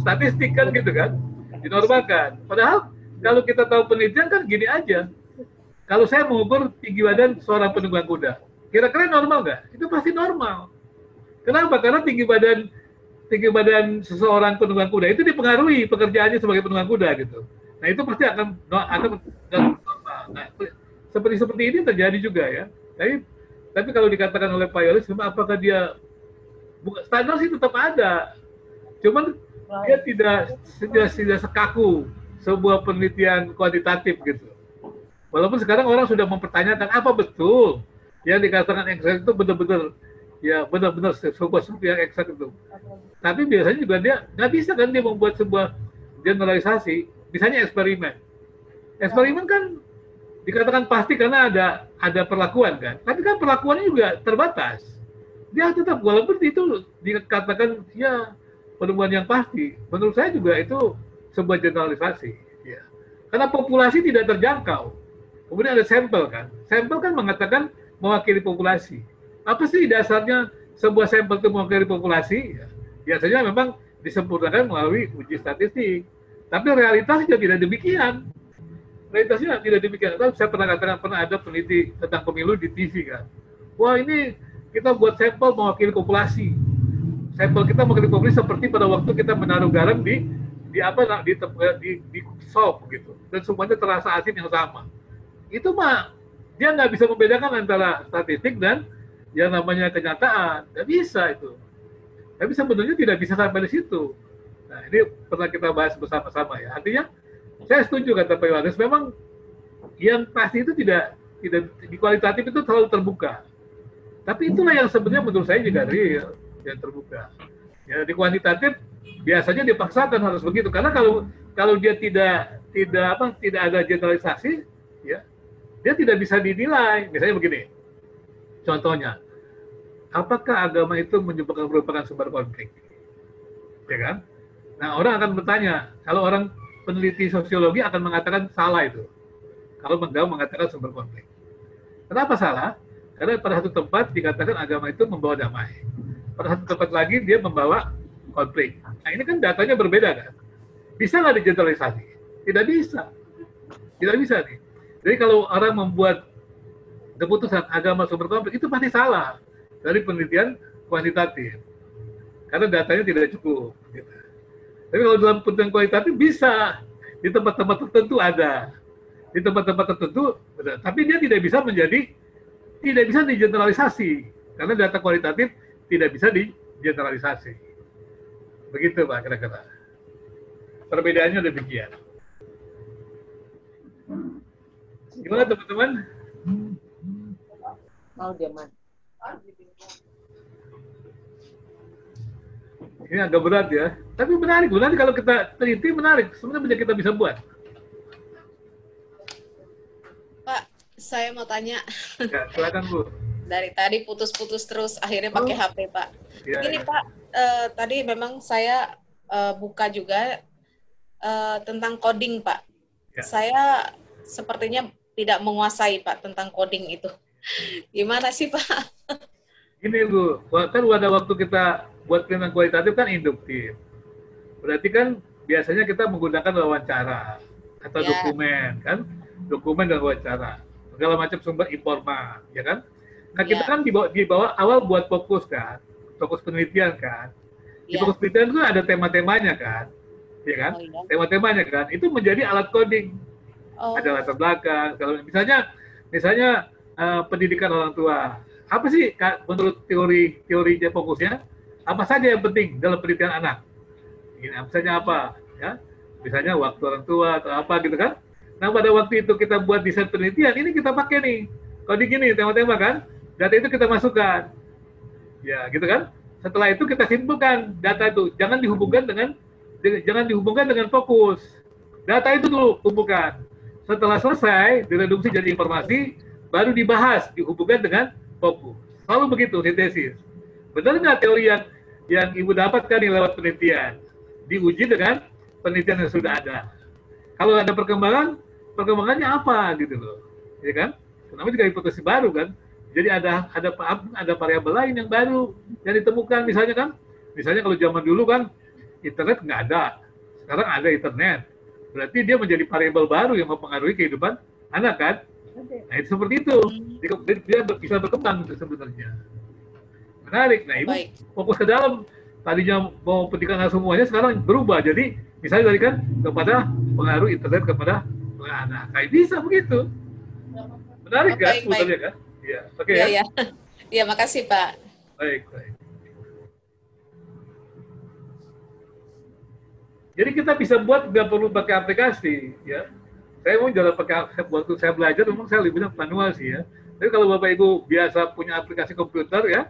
statistik kan gitu kan, dinormalkan. Padahal kalau kita tahu penelitian kan gini aja, kalau saya mengukur tinggi badan seorang penunggang kuda, kira-kira normal nggak? Itu pasti normal. Kenapa? Karena tinggi badan seseorang penunggang kuda itu dipengaruhi pekerjaannya sebagai penunggang kuda gitu. Nah itu pasti akan normal. Nah, seperti ini terjadi juga ya. Tapi kalau dikatakan oleh Pak Yoris, apakah dia standar sih tetap ada. Cuman dia tidak sekaku sebuah penelitian kuantitatif gitu. Walaupun sekarang orang sudah mempertanyakan apa betul yang dikatakan eksak itu benar-benar sebuah yang eksak itu. Tapi biasanya juga dia nggak bisa kan dia membuat sebuah generalisasi, misalnya eksperimen. Eksperimen kan dikatakan pasti karena ada perlakuan kan, tapi kan perlakuannya juga terbatas. Dia tetap walaupun itu dikatakan ya penemuan yang pasti, menurut saya juga itu sebuah generalisasi. Ya. Karena populasi tidak terjangkau. Kemudian ada sampel kan, sampel kan mengatakan mewakili populasi. Apa sih dasarnya sebuah sampel itu mewakili populasi? Ya, biasanya memang disempurnakan melalui uji statistik. Tapi realitasnya tidak demikian. Realitasnya tidak demikian. Saya pernah katakan, pernah ada peneliti tentang pemilu di TV kan. Wah ini kita buat sampel mewakili populasi. Sampel kita mewakili populasi seperti pada waktu kita menaruh garam di sop gitu. Dan semuanya terasa asin yang sama. Itu mah dia nggak bisa membedakan antara statistik dan yang namanya kenyataan. Nggak bisa itu. Tapi sebenarnya tidak bisa sampai di situ. Nah ini pernah kita bahas bersama-sama ya. Artinya saya setuju kata Pak Yohanes, memang yang pasti itu tidak di kualitatif itu terlalu terbuka. Tapi itulah yang sebenarnya menurut saya juga real, yang terbuka. Ya di kuantitatif biasanya dipaksakan harus begitu karena kalau dia tidak ada generalisasi, ya dia tidak bisa dinilai. Misalnya begini, contohnya, apakah agama itu merupakan sumber konflik? Ya kan? Nah orang akan bertanya, kalau orang peneliti sosiologi akan mengatakan salah itu. Kalau mengatakan sumber konflik. Kenapa salah? Karena pada satu tempat dikatakan agama itu membawa damai. Pada satu tempat lagi dia membawa konflik. Nah ini kan datanya berbeda kan? Bisa nggak digeneralisasi? Tidak bisa. Tidak bisa nih. Jadi kalau orang membuat keputusan agama sumber konflik itu pasti salah dari penelitian kuantitatif. Karena datanya tidak cukup. Gitu. Tapi kalau dalam penelitian kualitatif bisa, di tempat-tempat tertentu ada, di tempat-tempat tertentu, tapi dia tidak bisa digeneralisasi, karena data kualitatif tidak bisa digeneralisasi. Begitu Pak kira-kira. Perbedaannya demikian. Gimana teman-teman? Mau dia man. Ini agak berat ya, tapi menarik. Nanti kalau kita teliti menarik. Sebenarnya kita bisa buat. Pak, saya mau tanya. Ya, silakan Bu. Dari tadi putus-putus terus, akhirnya pakai HP, Pak. Ya, Begini, ya. Pak, tadi memang saya buka juga tentang coding, Pak. Ya. Saya sepertinya tidak menguasai, Pak, tentang coding itu. Gimana sih, Pak? Ini Bu, kan pada waktu kita buat penilaian kualitatif kan induktif. Berarti kan biasanya kita menggunakan wawancara atau Ya. dokumen kan, dokumen dan wawancara, segala macam sumber informa, ya kan? Nah kita Ya. kan di bawah awal buat fokus kan, fokus penelitian kan. Di Ya. fokus penelitian itu ada tema-temanya kan, ya kan? Oh, iya. Tema-temanya kan, itu menjadi alat coding. Oh, Ada latar belakang. Kalau misalnya pendidikan orang tua, apa sih menurut teorinya fokusnya? Apa saja yang penting dalam pendidikan anak? Ini misalnya apa? Ya, misalnya waktu orang tua atau apa gitu kan? Nah pada waktu itu kita buat desain penelitian, ini kita pakai nih coding ini tema-tema kan? Data itu kita masukkan, ya gitu kan? Setelah itu kita simpulkan data itu, jangan dihubungkan dengan fokus. Data itu dulu kumpulkan. Setelah selesai, direduksi jadi informasi, baru dibahas, dihubungkan dengan fokus. Selalu begitu, sintesis. Benar nggak teori yang Ibu dapatkan lewat penelitian? Diuji dengan penelitian yang sudah ada. Kalau ada perkembangannya apa gitu loh. Ya kan? Kenapa juga hipotesis baru kan? Jadi ada variabel lain yang baru yang ditemukan misalnya kan? Misalnya kalau zaman dulu kan internet nggak ada. Sekarang ada internet. Berarti dia menjadi variabel baru yang mempengaruhi kehidupan anak kan? Nah itu seperti itu. Dia bisa berkembang itu sebenarnya. Menarik. Nah Ibu fokus ke dalam. Tadinya mau pendidikan semuanya sekarang berubah. Jadi misalnya tadi kan kepada pengaruh internet kepada anak. Kayak bisa begitu. Menarik kan? Sebetulnya kan? Iya. Oke ya. Iya. Iya, makasih Pak. Baik. Jadi kita bisa buat nggak perlu pakai aplikasi, ya. Saya mau jalan pakai waktu saya belajar, memang saya lebih banyak manual sih ya. Tapi kalau Bapak Ibu biasa punya aplikasi komputer ya,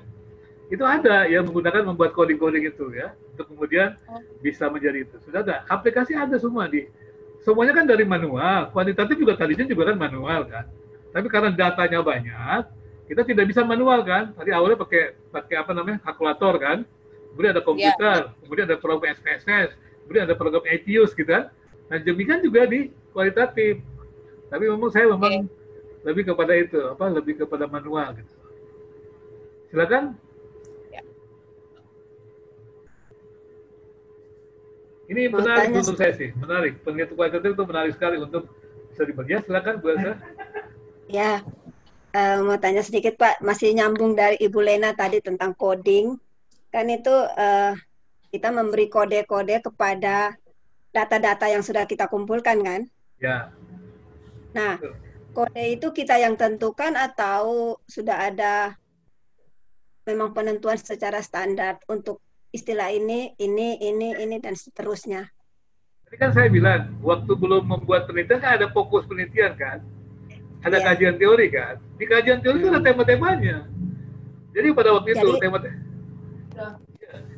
itu ada yang membuat coding-coding itu ya, untuk kemudian bisa menjadi itu. Sudah ada, aplikasi ada semua semuanya kan dari manual. Kuantitatif juga tadinya juga kan manual kan. Tapi karena datanya banyak, kita tidak bisa manual kan. Tadi awalnya pakai apa namanya kalkulator kan. Kemudian ada komputer, kemudian ada program SPSS, kemudian ada program Etius gitu kan. Nah demikian juga di kualitatif. Tapi saya lebih kepada itu, lebih kepada manual gitu. Silakan. Ini menarik untuk saya sih, menarik. Penelitian kualitatif itu menarik sekali untuk bisa dibagi. Ya, silakan Bu Elsa. Ya, mau tanya sedikit Pak, masih nyambung dari Ibu Lena tadi tentang coding. Kan itu kita memberi kode-kode kepada data-data yang sudah kita kumpulkan kan? Ya. Nah, kode itu kita yang tentukan atau sudah ada memang penentuan secara standar untuk istilah ini, dan seterusnya. Tadi kan saya bilang, waktu belum membuat penelitian kan ada fokus penelitian kan? Ada kajian teori kan? Di kajian teori itu ada tema-temanya. Jadi pada waktu itu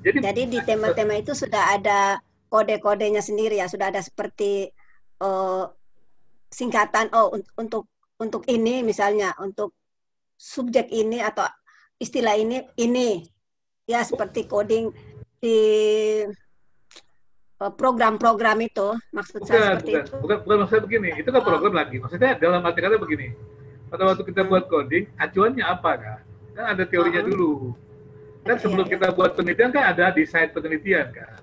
Jadi di tema-tema itu sudah ada kode-kodenya sendiri ya, sudah ada seperti singkatan untuk ini misalnya, untuk subjek ini atau istilah ini ya, seperti coding di program-program itu, maksud saya seperti itu. Bukan maksudnya begini, itu kan program lagi. Maksudnya dalam arti kata begini, pada waktu kita buat coding, acuannya apa kan? Kan ada teorinya dulu. Kan sebelum kita buat penelitian kan ada desain penelitian kan.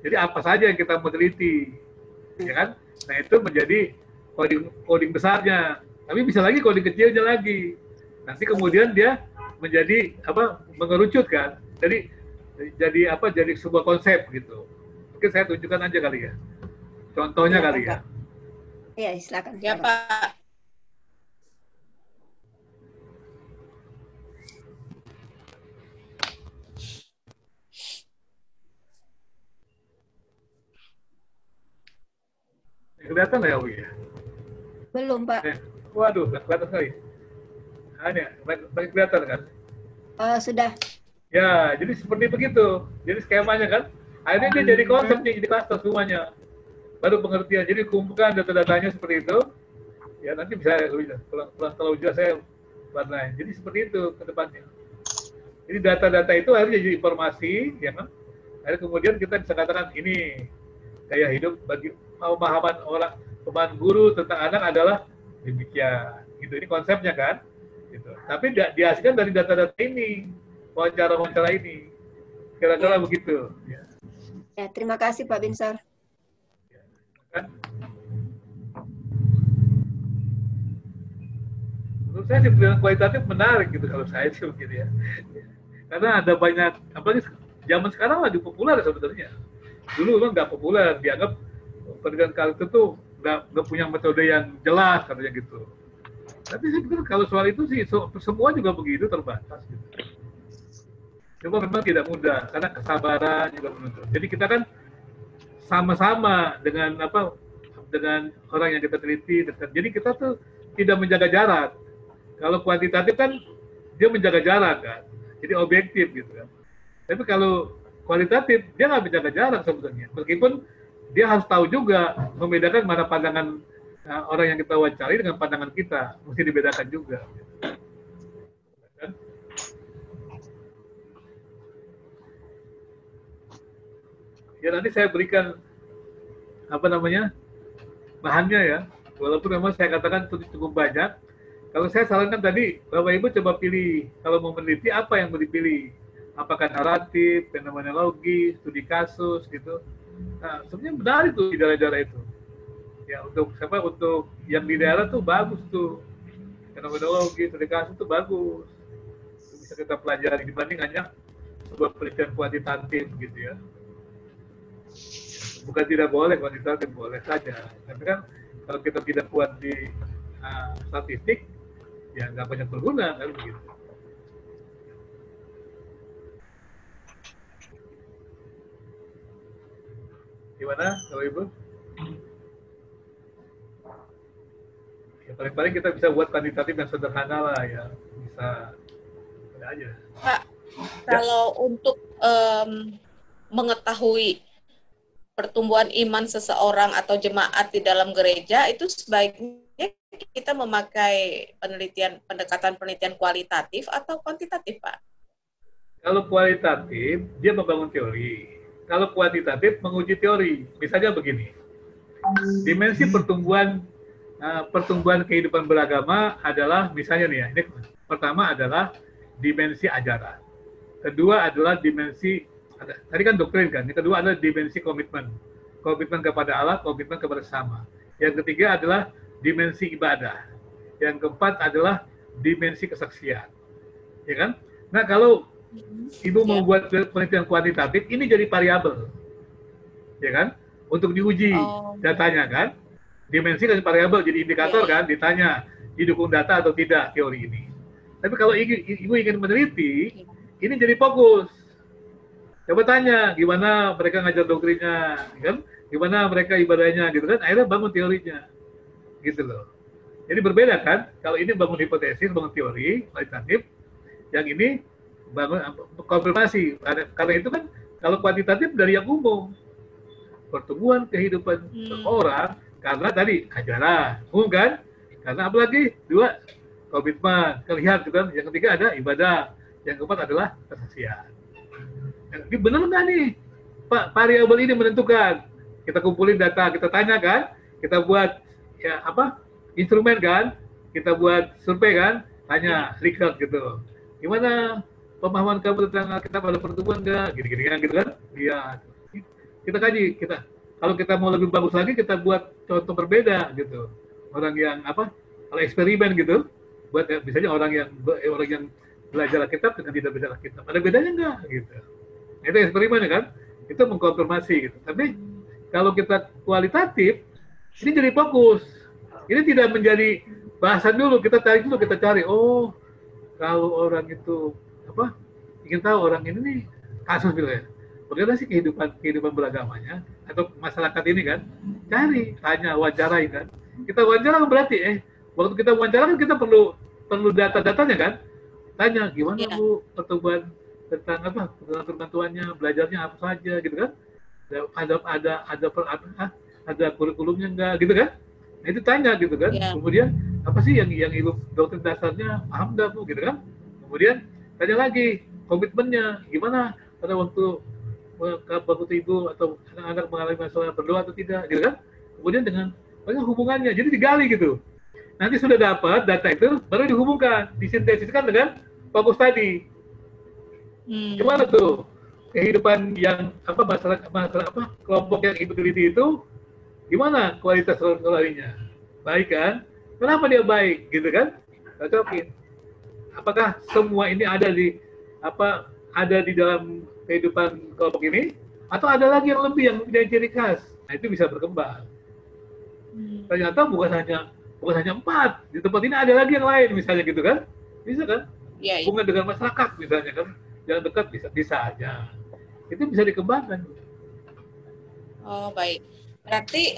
Jadi apa saja yang kita meneliti, ya kan? Nah itu menjadi coding besarnya. Tapi bisa lagi coding kecilnya lagi. Nanti kemudian dia menjadi mengerucut kan. Jadi sebuah konsep gitu. Mungkin saya tunjukkan aja kali ya. Contohnya kali ya. Iya, silakan. Ya Pak. Kelihatan nggak ya, Bu? Belum, Pak. Waduh, nggak kelihatan sekali. Nah, ini, baik kelihatan kan? Sudah. Ya, jadi seperti begitu. Jadi skemanya kan. Akhirnya dia jadi konsep nih, jadi klaster semuanya. Baru pengertian. Jadi kumpulkan data-datanya seperti itu. Ya nanti bisa kalau jelas saya warnai. Jadi seperti itu ke depannya. Jadi data-data itu akhirnya jadi informasi, ya kan? Akhirnya kemudian kita bisa katakan ini gaya hidup bagi pemahaman orang pemahaman guru tentang anak adalah demikian. Gitu. Ini konsepnya kan. Gitu. Tapi dihasilkan dari data-data ini, wawancara-wawancara ini. Kira-kira begitu. Ya. Ya, terima kasih Pak Binsar. Ya. Kan? Menurut saya sih pendidikan kualitatif menarik gitu kalau saya sih begitu ya. Karena ada banyak, apalagi zaman sekarang lagi populer sebenarnya. Dulu kan nggak populer, dianggap pendidikan kualitatif itu nggak punya metode yang jelas katanya gitu. Tapi saya pikir kalau soal itu sih semua juga begitu terbatas gitu. Cuma memang tidak mudah karena kesabaran juga menuntut. Jadi kita kan sama-sama dengan dengan orang yang kita teliti. Jadi kita tuh tidak menjaga jarak. Kalau kuantitatif kan dia menjaga jarak kan, jadi objektif gitu kan. Tapi kalau kualitatif dia nggak menjaga jarak sebenarnya. Meskipun dia harus tahu juga membedakan mana pandangan orang yang kita wawancari dengan pandangan kita, mesti dibedakan juga. Kan? Ya nanti saya berikan bahannya ya. Walaupun memang saya katakan cukup banyak. Kalau saya sarankan tadi, Bapak Ibu coba pilih kalau mau meneliti apa yang mau dipilih. Apakah naratif, fenomenologi, studi kasus gitu. Nah, sebenarnya benar itu di daerah-daerah itu. Ya untuk yang di daerah tuh bagus tuh. Fenomenologi, studi kasus tuh bagus. Itu bisa kita pelajari dibanding hanya sebuah penelitian kuantitatif gitu ya. Bukan tidak boleh, kuantitatif boleh saja. Tapi kan kalau kita tidak kuat di statistik, ya nggak banyak berguna kan begitu. Gimana, Bapak Ibu? Ya paling-paling kita bisa buat kuantitatif yang sederhana lah ya, bisa ada aja. Pak, kalau untuk mengetahui pertumbuhan iman seseorang atau jemaat di dalam gereja itu sebaiknya kita memakai pendekatan penelitian kualitatif atau kuantitatif, Pak? Kalau kualitatif dia membangun teori. Kalau kuantitatif menguji teori. Misalnya begini, dimensi pertumbuhan kehidupan beragama adalah misalnya nih ya, ini pertama adalah dimensi ajaran. Kedua adalah dimensi, tadi kan doktrin kan, yang kedua adalah dimensi komitmen kepada Allah, komitmen kepada sesama. Yang ketiga adalah dimensi ibadah. Yang keempat adalah dimensi kesaksian. Ya kan? Nah, kalau Ibu membuat penelitian kuantitatif, ini jadi variabel. Ya kan? Untuk diuji datanya kan. Dimensi kan variabel, jadi indikator kan, ditanya didukung data atau tidak teori ini. Tapi kalau Ibu ingin meneliti, ini jadi fokus. Coba tanya, gimana mereka ngajar doktrinnya, kan? Gimana mereka ibadahnya, gitu kan? Akhirnya bangun teorinya, gitu loh. Jadi berbeda kan? Kalau ini bangun hipotesis, bangun teori, kualitatif. Yang ini bangun konfirmasi. Karena itu kan, kalau kuantitatif dari yang umum, pertumbuhan kehidupan orang, karena tadi ajaran, umum kan? Karena apalagi dua, komitmen, kelihatan kan? Yang ketiga ada ibadah, yang keempat adalah kesaksian. Ini benar nggak nih, Pak, variabel ini menentukan? Kita kumpulin data, kita tanya kan, kita buat ya instrumen kan, kita buat survei kan, tanya record gitu. Gimana pemahaman kamu tentang kita pada pertumbuhan nggak? Gini-gini kan, gitu kan? Iya. Kita kaji, kalau kita mau lebih bagus lagi, kita buat contoh berbeda gitu. Orang yang kalau eksperimen gitu, buat misalnya orang yang belajar Alkitab dengan tidak belajar Alkitab. Ada bedanya nggak? Gitu. Itu eksperimen kan? Itu mengkonfirmasi gitu. Tapi kalau kita kualitatif, ini jadi fokus. Ini tidak menjadi bahasan dulu. Kita cari. Oh, kalau orang itu ingin tahu orang ini nih kasus gitu ya. Bagaimana sih kehidupan beragamanya atau masyarakat ini kan? Cari, tanya, wawancarai kan. Kita wawancara berarti waktu kita wawancara kan kita perlu data-datanya kan. Tanya gimana Bu pertumbuhan tentang apa ketentuannya, belajarnya apa saja gitu kan. Ada kurikulumnya enggak gitu kan. Nah, itu tanya gitu kan. Ya. Kemudian apa sih yang ilmu doktrin dasarnya paham enggak Bu gitu kan. Kemudian tanya lagi komitmennya gimana pada waktu bapak ibu atau anak-anak mengalami masalah berdoa atau tidak gitu kan. Kemudian dengan hubungannya jadi digali gitu. Nanti sudah dapat data itu baru dihubungkan, disintesiskan dengan fokus tadi. Gimana tuh kehidupan yang masalah kelompok yang ibu teliti itu gimana kualitas nuraninya? Baik kan? Kenapa dia baik gitu kan? Cocokin. Apakah semua ini ada di dalam kehidupan kelompok ini atau ada lagi yang lebih yang punya ciri khas? Nah, itu bisa berkembang. Ternyata bukan hanya 4, di tempat ini ada lagi yang lain misalnya gitu kan? Bisa kan? Ya, hubungan dengan masyarakat misalnya kan, yang dekat bisa aja. Itu bisa dikembangkan. Oh, baik. Berarti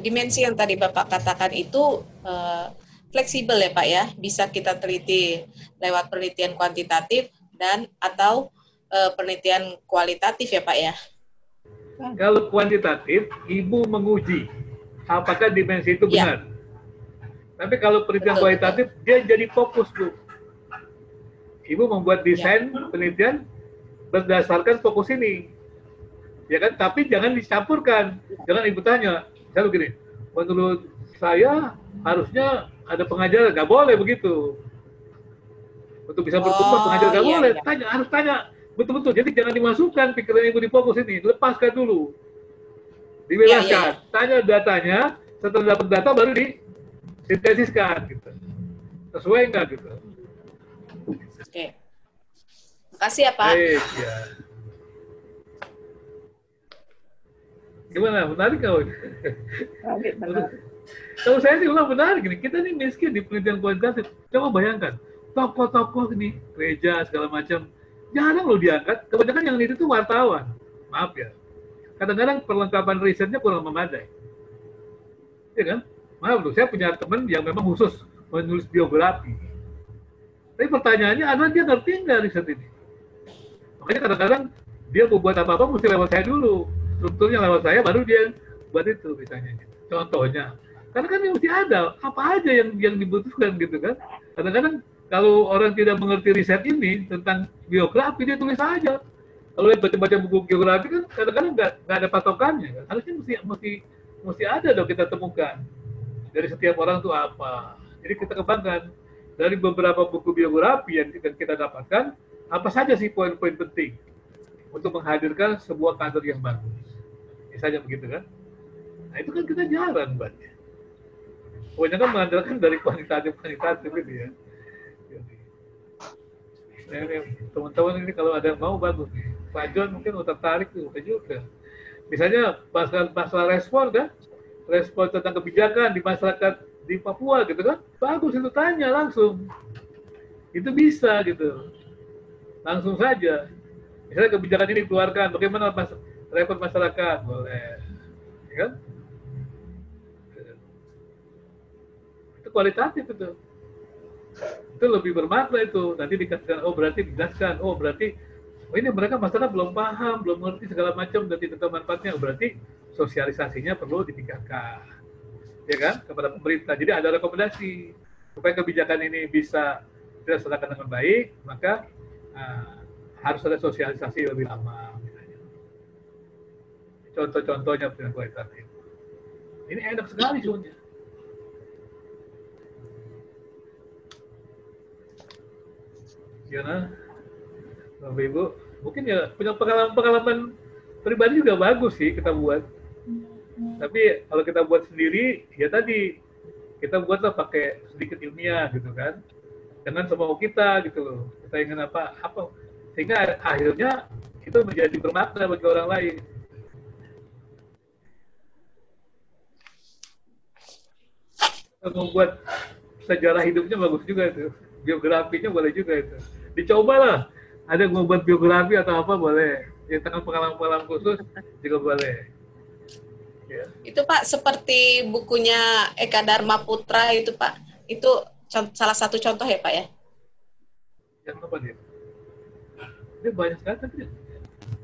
dimensi yang tadi Bapak katakan itu fleksibel ya Pak ya, bisa kita teliti lewat penelitian kuantitatif dan atau penelitian kualitatif ya Pak ya. Kalau kuantitatif, Ibu menguji apakah dimensi itu benar. Ya. Tapi kalau penelitian kualitatif, dia jadi fokus Bu. Ibu membuat desain penelitian berdasarkan fokus ini. Ya kan, tapi jangan dicampurkan. Jangan Ibu tanya, misalnya begini, menurut saya harusnya ada pengajaran, nggak boleh begitu. Untuk bisa berkembang pengajaran nggak boleh. Harus tanya betul-betul. Jadi jangan dimasukkan pikiran Ibu di fokus ini, lepaskan dulu. Dibebaskan. Tanya datanya, setelah dapat data baru disintesiskan gitu. Sesuai nggak gitu. Oke. Makasih ya Pak. Baik, ya. Gimana? Menarik kau? Kalau saya sih ulang menarik gini. Kita nih miskin di penelitian kualitatif. Coba bayangkan, tokoh-tokoh ini, gereja segala macam, jarang loh diangkat. Kebanyakan yang itu tuh wartawan. Maaf ya. Kadang-kadang perlengkapan risetnya kurang memadai. Ya kan? Maaf loh, saya punya teman yang memang khusus menulis biografi. Tapi pertanyaannya adalah dia ngerti nggak riset ini? Makanya kadang-kadang dia mau buat apa-apa mesti lewat saya dulu. Strukturnya lewat saya, baru dia buat itu misalnya. Contohnya. Karena kan mesti ada, apa aja yang dibutuhkan gitu kan. Kadang-kadang kalau orang tidak mengerti riset ini tentang biografi, dia tulis aja. Kalau lihat baca-baca buku geografi kan kadang-kadang nggak ada patokannya. Kan? Harusnya mesti ada dong kita temukan. Dari setiap orang itu apa. Jadi kita kembangkan. Dari beberapa buku biografi yang kita dapatkan, apa saja sih poin-poin penting untuk menghadirkan sebuah kader yang bagus. Misalnya begitu kan. Nah itu kan kita jarang baca. Pokoknya kan mengandalkan dari kuantitatif gitu ya. Nah, teman-teman ini kalau ada yang mau bagus nih. Pak John mungkin tertarik juga. Misalnya masalah respon kan. Respon tentang kebijakan di masyarakat di Papua gitu kan. Bagus itu tanya langsung. Itu bisa gitu. Langsung saja. Misalnya kebijakan ini dikeluarkan, bagaimana respon masyarakat? Boleh. Ya kan? Itu kualitatif itu. Itu lebih bermakna itu. Nanti dikatakan, berarti dijelaskan. Berarti ini mereka masyarakat belum paham, belum mengerti segala macam dan tidak tahu manfaatnya. Berarti sosialisasinya perlu ditingkatkan. Ya kan? Kepada pemerintah. Jadi ada rekomendasi supaya kebijakan ini bisa dilaksanakan dengan baik, maka harus ada sosialisasi lebih lama. Misalnya. Contoh-contohnya dengan kualitatif. Ini enak sekali sebenarnya. Gimana? Bapak Ibu, mungkin ya punya pengalaman pribadi juga bagus sih kita buat. Tapi kalau kita buat sendiri, ya tadi kita buatlah pakai sedikit ilmiah gitu kan. Jangan semau kita gitu loh. Kita ingin apa sehingga akhirnya itu menjadi bermakna bagi orang lain. Membuat sejarah hidupnya bagus juga itu. Biografinya boleh juga itu. Dicobalah. Ada yang membuat biografi atau apa boleh. Yang tentang pengalaman-pengalaman khusus juga boleh. Ya. Itu Pak seperti bukunya Eka Dharma Putra itu Pak. Itu salah satu contoh ya Pak ya? Yang apa dia? Dia banyak sekali,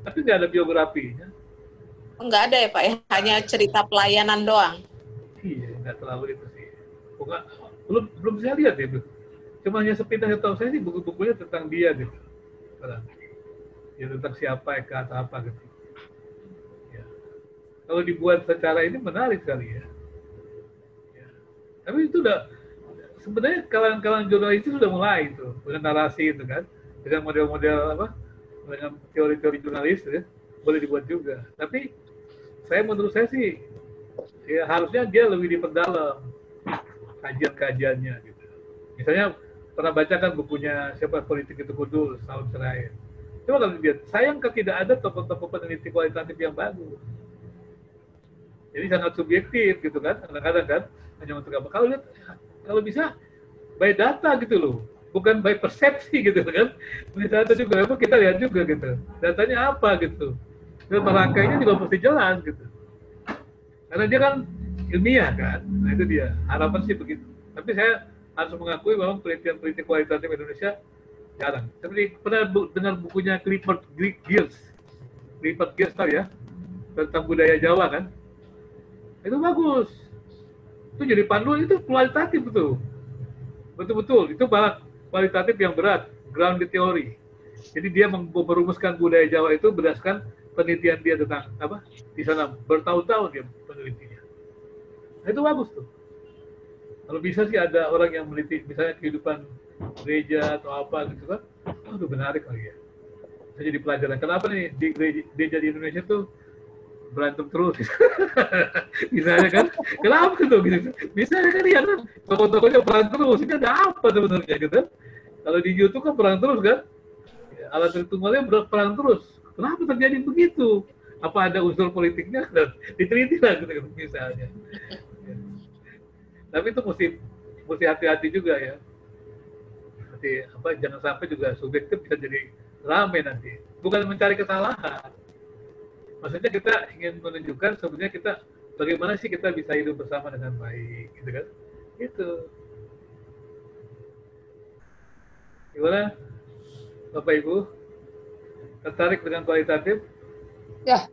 tapi nggak ada biografinya. Enggak ada ya Pak ya, hanya cerita pelayanan doang. Iya, nggak terlalu itu sih. Bukan, belum saya lihat ya, cuma hanya sepintas yang tahu saya sih buku-bukunya tentang dia gitu. Ya tentang siapa Eka atau apa gitu. Ya. Kalau dibuat secara ini menarik sekali ya. Ya. Tapi itu udah sebenarnya kalangan jurnalis itu sudah mulai itu dengan narasi itu kan, dengan model-model apa, dengan teori-teori jurnalis ya, boleh dibuat juga. Tapi menurut saya sih ya harusnya dia lebih diperdalam kajian-kajiannya gitu. Misalnya pernah baca kan bukunya siapa politik itu kudus tahun terakhir. Coba kalau dilihat, sayang tidak ada tokoh-tokoh peneliti kualitatif yang bagus. Jadi sangat subjektif gitu kan, kadang-kadang kan hanya untuk apa? Kalau bisa by data gitu loh, bukan by persepsi gitu kan. By data juga, kita lihat juga gitu. Datanya apa gitu. Dan merangkainya juga mesti jelas gitu. Karena dia kan ilmiah kan, nah itu dia. Harapan sih begitu. Tapi saya harus mengakui bahwa penelitian kualitatif Indonesia jarang. Seperti pernah dengar bukunya Clifford Geertz tahu ya, tentang budaya Jawa kan? Itu bagus. Itu jadi panduan, itu kualitatif betul. Betul-betul, itu barat kualitatif yang berat, grounded theory. Jadi dia merumuskan budaya Jawa itu berdasarkan penelitian dia tentang apa di sana, bertahun-tahun dia penelitinya. Nah, itu bagus tuh. Kalau bisa sih ada orang yang meneliti misalnya kehidupan gereja atau apa gitu kan, aduh menarik lagi ya. Saya jadi pelajaran. Kenapa nih di gereja di Indonesia tuh berantem terus? Misalnya kan, kenapa tuh gitu? Misalnya kan ya kan, tokoh-tokohnya perang terus. Ini ada apa sebenarnya gitu? Kalau di YouTube kan perang terus kan, alat ritualnya perang terus. Kenapa terjadi begitu? Apa ada unsur politiknya? Diteliti lah gitu misalnya. Tapi itu mesti hati-hati juga ya. Nanti apa jangan sampai juga subjektif bisa jadi ramai nanti. Bukan mencari kesalahan. Maksudnya kita ingin menunjukkan sebenarnya kita bagaimana sih kita bisa hidup bersama dengan baik, gitu kan? Itu. Gimana, Bapak Ibu? Tertarik dengan kualitatif? Ya.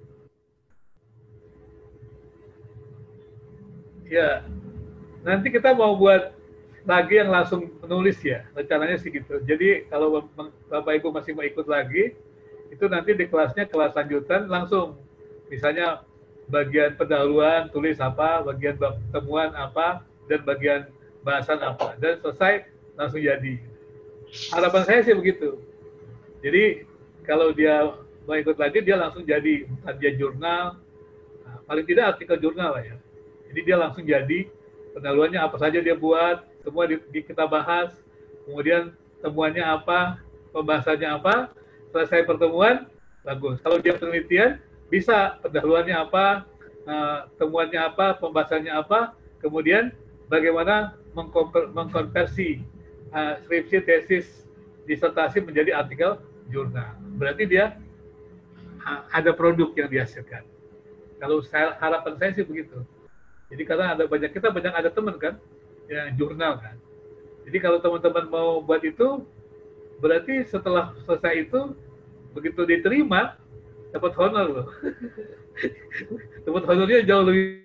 Ya. Nanti kita mau buat lagi yang langsung menulis ya, rencananya sih gitu. Jadi kalau Bapak Ibu masih mau ikut lagi, itu nanti di kelasnya kelas lanjutan langsung. Misalnya bagian pendahuluan tulis apa, bagian temuan apa, dan bagian bahasan apa. Dan selesai langsung jadi. Harapan saya sih begitu. Jadi kalau dia mau ikut lagi, dia langsung jadi. Bukan dia jurnal, nah, paling tidak artikel jurnal lah ya. Jadi dia langsung jadi. Pendahuluannya apa saja dia buat, semua kita bahas, kemudian temuannya apa, pembahasannya apa, selesai pertemuan, bagus. Kalau dia penelitian, bisa pendahuluannya apa, temuannya apa, pembahasannya apa, kemudian bagaimana mengkonversi skripsi, tesis, disertasi menjadi artikel jurnal. Berarti dia ada produk yang dihasilkan. Kalau harapan saya sih begitu. Jadi karena kita banyak ada teman kan yang jurnal kan. Jadi kalau teman-teman mau buat itu, berarti setelah selesai itu begitu diterima dapat honor loh. Dapat honornya jauh lebih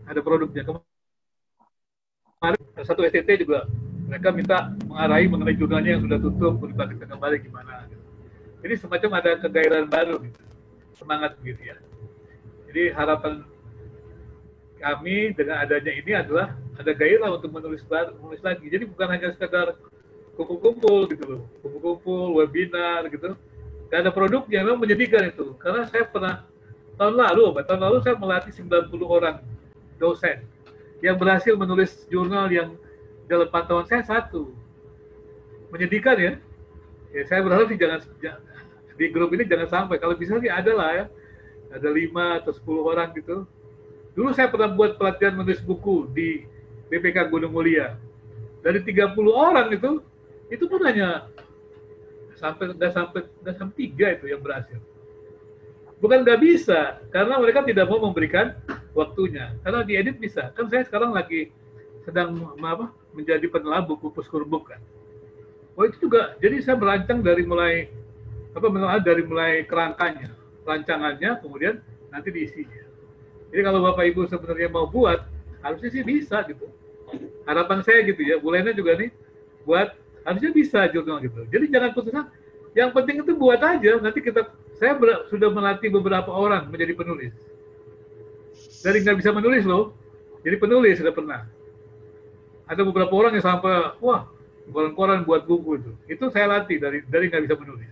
ada produknya. Kemarin satu STT juga mereka minta mengarahi mengenai jurnalnya yang sudah tutup, dibangkitkan kembali gimana. Jadi semacam ada kegairahan baru, gitu. Semangat begitu ya. Jadi harapan kami dengan adanya ini adalah ada gairah untuk menulis lagi. Jadi bukan hanya sekedar kumpul-kumpul gitu loh, kumpul-kumpul, webinar gitu. Gak ada produk yang memang menyedihkan itu. Karena saya pernah tahun lalu saya melatih 90 orang dosen yang berhasil menulis jurnal yang dalam pantauan saya 1. Menyedihkan ya. Ya saya berharap sih jangan di grup ini jangan sampai, kalau bisa sih ada lah ya. Ada 5 atau 10 orang gitu. Dulu saya pernah buat pelatihan menulis buku di BPK Gunung Mulia. Dari 30 orang itu pun hanya 1 udah sampai 3 itu yang berhasil. Bukan nggak bisa, karena mereka tidak mau memberikan waktunya. Karena diedit bisa. Kan saya sekarang lagi sedang menjadi penelah buku Puskurbuk kan. Oh itu juga. Jadi saya merancang dari mulai menelaah dari mulai kerangkanya, rancangannya, kemudian nanti diisinya. Jadi kalau Bapak Ibu sebenarnya mau buat, harusnya sih bisa gitu. Harapan saya gitu ya. Bu Lena juga nih buat, harusnya bisa jurnal gitu. Jadi jangan putus asa. Yang penting itu buat aja. Nanti saya sudah melatih beberapa orang menjadi penulis. Dari nggak bisa menulis loh, jadi penulis sudah pernah. Ada beberapa orang yang sampai, wah, koran-koran buat buku itu. Itu saya latih dari nggak bisa menulis.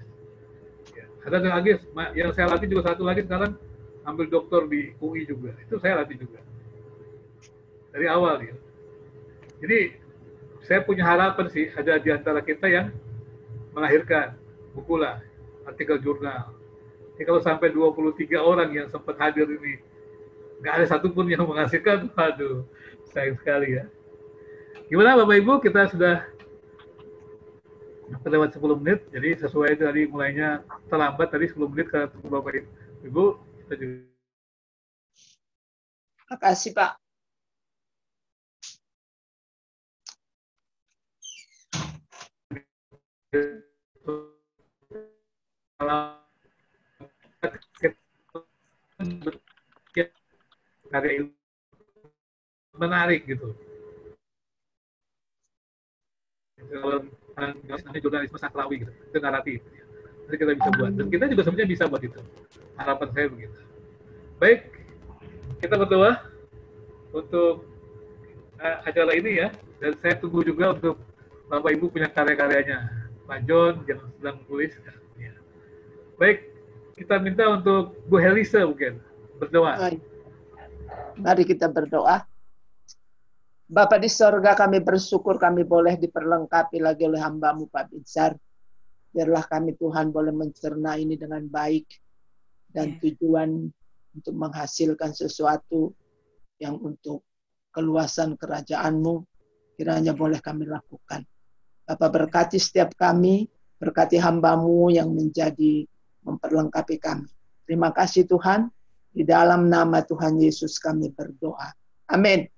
Ya. Ada lagi yang saya latih juga, satu lagi sekarang ambil doktor di UI juga. Itu saya latih juga. Dari awal ya. Jadi saya punya harapan sih, ada di antara kita yang melahirkan buku lah, artikel jurnal. Jadi kalau sampai 23 orang yang sempat hadir ini, nggak ada satupun yang menghasilkan, waduh, sayang sekali ya. Gimana Bapak Ibu, kita sudah lewat 10 menit, jadi sesuai dari mulainya terlambat tadi 10 menit ke Bapak Ibu, kita juga. Terima kasih Pak. Karya menarik gitu. Kalau jurnalisme sastrawi gitu, itu naratif. Jadi kita bisa buat, dan kita juga sebenarnya bisa buat itu. Harapan saya begitu. Baik, kita berdoa untuk acara ini ya, dan saya tunggu juga untuk Bapak Ibu punya karya-karyanya. Pak John yang sedang tulis. Ya. Baik, kita minta untuk Bu Helisa mungkin berdoa. Baik. Mari kita berdoa. Bapa di sorga, kami bersyukur kami boleh diperlengkapi lagi oleh hamba-Mu Pak Binsar. Biarlah kami Tuhan boleh mencerna ini dengan baik dan tujuan untuk menghasilkan sesuatu yang untuk keluasan kerajaan-Mu kiranya boleh kami lakukan. Bapa berkati setiap kami, berkati hamba-Mu yang menjadi memperlengkapi kami. Terima kasih Tuhan. Di dalam nama Tuhan Yesus kami berdoa. Amin.